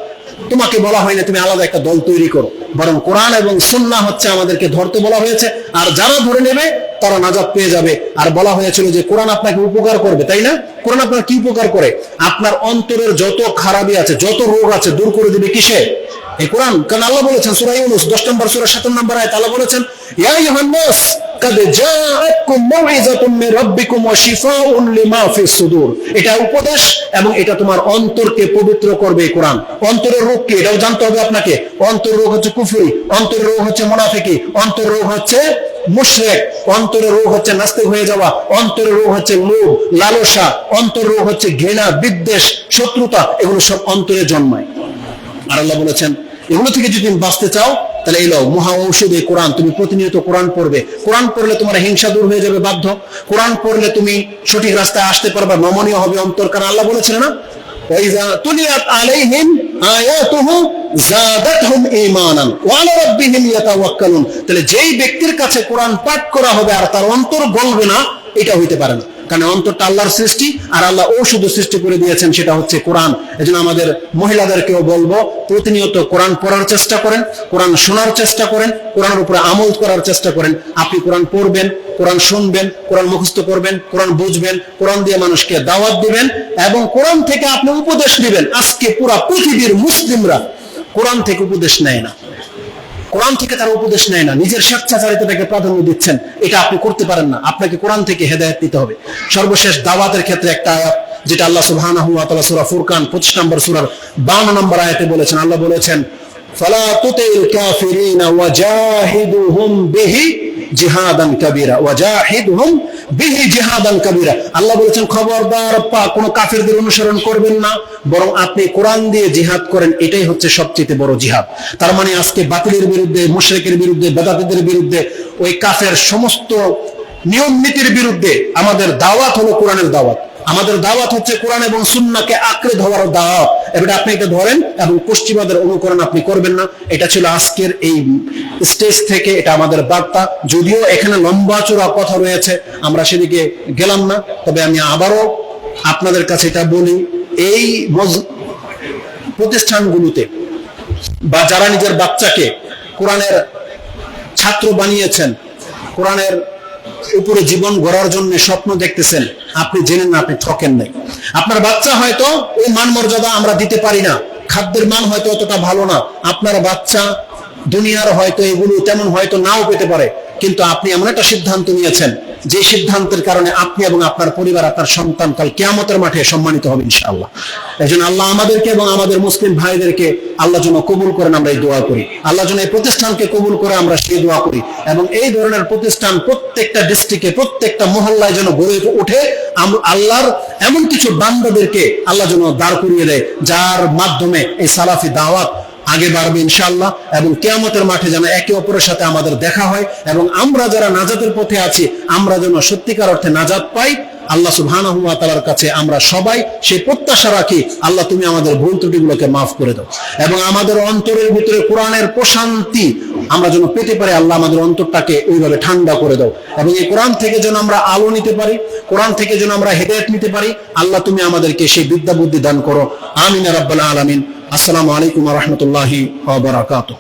তোমাকে বলা হয় না তুমি আলাদা একটা দল তৈরি করো, বরং কোরআন এবং সুন্নাহ হচ্ছে আমাদেরকে ধরতে বলা হয়েছে। আর যারা ধরে নেবে তারা নাজাত পেয়ে যাবে। আর বলা হয়েছিল যে কোরআন আপনাকে উপকার করবে, তাই না? কোরআন আপনার কি উপকার করে? আপনার অন্তরের যত খারাপি আছে, যত রোগ আছে দূর করে দিবে। কিসে? এই কোরআন। কারণ আল্লাহ বলেছেন সূরা ইউনূস 10 নম্বর সূরা 7 নম্বর আয়াত আল্লাহ বলেছেন ইয়া আইয়ুহান নাস কাদ জাআতকুম মাউইযাতুম মির রাব্বিকুম ওয়া শিফাউন লিমা ফিস সুদূর। এটা উপদেশ এবং এটা তোমার অন্তরকে পবিত্র করবে। এই কোরআন অন্তরের রোগ কি এটাও জানতে হবে আপনাকে। অন্তরের রোগ হচ্ছে কুফরি, অন্তরের রোগ হচ্ছে মুনাফিকি, অন্তরের রোগ হচ্ছে মুশরিক, অন্তরের রোগ হচ্ছে নাস্তিক হয়ে যাওয়া, অন্তরের রোগ হচ্ছে লোভ লালসা, অন্তরের রোগ হচ্ছে ঘৃণা বিদ্বেষ শত্রুতা। এগুলো সব অন্তরে জন্মায়। আর আল্লাহ বলেছেন এগুলো থেকে যদি তুমি বাঁচতে চাও তাহলে এই মহা ঔষধ এই কোরআন। তুমি প্রতিনিয়ত কোরআন পড়বে। কোরআন পড়লে তোমার হিংসা দূর হয়ে যাবে বাধ্য। কোরআন পড়লে তুমি সঠিক রাস্তায় আসতে পারবে, নমনীয় হবে অন্তর। কারণ আল্লাহ বলেছেন না ওয়াইযা তুলিয়াত আলাইহিম আয়াতুহু যাদাতহুম ঈমানান ওয়া আলা রাব্বিহিম ইয়াতাওয়াক্কালুন। তাহলে যেই ব্যক্তির কাছে কোরআন পাঠ করা হবে আর তার অন্তর গলবে না, এটা হইতে পারে না। কারণ অন্তরটা আল্লাহর সৃষ্টি আর আল্লাহ ঔষধ সৃষ্টি করে দিয়েছেন, সেটা হচ্ছে কোরআন। এজন্য আমাদের মহিলাদেরকেও বলবো প্রতিনিয়ত কোরআন পড়ার চেষ্টা করেন, কোরআন শোনার চেষ্টা করেন, কোরআনের উপরে আমল করার চেষ্টা করেন। আপনি কোরআন পড়বেন, কোরআন শুনবেন, কোরআন মুখস্থ করবেন, কোরআন বুঝবেন, কোরআন দিয়ে মানুষকে দাওয়াত দিবেন এবং কোরআন থেকে আপনি উপদেশ নেবেন। আজকে পুরা পৃথিবীর মুসলিমরা কোরআন থেকে উপদেশ নেয় না, কোরআন থেকে তারা উপদেশ নেয় না, নিজের স্বেচ্ছাচারিতাটাকে প্রাধান্য দিচ্ছেন। এটা আপনি করতে পারেন না, আপনাকে কোরআন থেকে হেদায়েত নিতে হবে। সর্বশেষ দাওয়াতের ক্ষেত্রে একটা আয়াত যেটা আল্লাহ সুবহানাহু ওয়া তাআলা সূরা ফুরকান 25 নম্বর সূরার 52 নম্বর আয়াতে বলেছেন। আল্লাহ বলেছেন ফালা তুতিল কাফিরিনা ওয়াজাহিদুহুম বিহি জিহাদান কাবীরা ওয়াজাহিদুহুম বিহি জিহাদান কাবীরা। আল্লাহ বলেছেন খবরদার কোন কাফিরদের অনুসরণ করবেন না, বরং আপনি কোরআন দিয়ে জিহাদ করেন। এটাই হচ্ছে সবচেয়ে বড় জিহাদ। তার মানে আজকে বাতিলের বিরুদ্ধে, মুশরিকের বিরুদ্ধে, বেদাতীদের বিরুদ্ধে, ওই কাফের সমস্ত নিয়ম নীতির বিরুদ্ধে আমাদের দাওয়াত হলো কোরআনের দাওয়াত। আমাদের দাওয়াত হচ্ছে কোরআন এবং সুন্নাহকে আঁকড়ে ধরার দাওয়াত। এবারে আপনি এটা ধরেন এবং পশ্চিমাদের অনুকরণ আপনি করবেন না। এটা ছিল আজকের এই স্টেজ থেকে এটা আমাদের বার্তা। যদিও এখানে লম্বা চূড়া কথা রয়েছে, আমরা সেদিকে গেলাম না। তবে আমি আবারও আপনাদের কাছে এটা বলি, এই প্রতিষ্ঠানগুলোতে বা যারা নিজের বাচ্চাকে কোরআনের ছাত্র বানিয়েছেন, কোরআনের উপরে জীবন গড়ার জন্য স্বপ্ন দেখতেছেন, আপনি জেনেন না আপনি ঠকেন নাই। আপনার বাচ্চা হয়তো ওই মান মর্যাদা আমরা দিতে পারি না, খাদ্যের মান হয়তো অতটা ভালো না, আপনার বাচ্চা দুনিয়ার হয়তো এগুলো তেমন হয়তো নাও পেতে পারে, কিন্তু আপনি এমন একটা সিদ্ধান্ত নিয়েছেন যে সিদ্ধান্তের কারণে আপনি এবং আপনার পরিবার, আপনার সন্তান কাল কিয়ামতের মাঠে সম্মানিত হবে ইনশাআল্লাহ। এজন্য আল্লাহ আমাদেরকে এবং আমাদের মুসলিম ভাইদেরকে আল্লাহ যেন কবুল করেন, আমরা এই দোয়া করি। আল্লাহ যেন এই প্রতিষ্ঠানকে কবুল করে, আমরা সেই দোয়া করি। এবং এই ধরনের প্রতিষ্ঠান প্রত্যেকটা ডিস্ট্রিক্টে, প্রত্যেকটা মহল্লায় যেন গড়ে ওঠে। আল্লাহর এমন কিছু বান্দাদেরকে আল্লাহ যেন দাঁড় করিয়ে দেয়, যার মাধ্যমে এই সালাফি দাওয়াত আগে বাড়বে ইনশাআল্লাহ। এবং কিয়ামতের মাঠে যেন একে অপরের সাথে আমাদের দেখা হয় এবং আমরা যারা নাজাতের পথে আছি আমরা যেন সত্যিকার অর্থে নাজাত পাই। আল্লাহ সুবহানাহু ওয়া তাআলার কাছে আমরা সবাই সেই প্রত্যাশা রাখি, আল্লাহ তুমি আমাদের ভুল ত্রুটিগুলোকে মাফ করে দাও এবং আমাদের অন্তরের ভিতরে কোরআনের প্রশান্তি আমরা যেন পেতে পারি। আল্লাহ আমাদের অন্তরটাকে ওইভাবে ঠান্ডা করে দাও এবং এই কোরআন থেকে যেন আমরা আলো নিতে পারি, কোরআন থেকে যেন আমরা হেদায়েত নিতে পারি। আল্লাহ তুমি আমাদেরকে সেই বিদ্যা বুদ্ধি দান করো। আমিন ইয়া রাব্বাল আলামিন। আসসালামু আলাইকুম ওয়া রাহমাতুল্লাহি ওয়া বারাকাতুহু।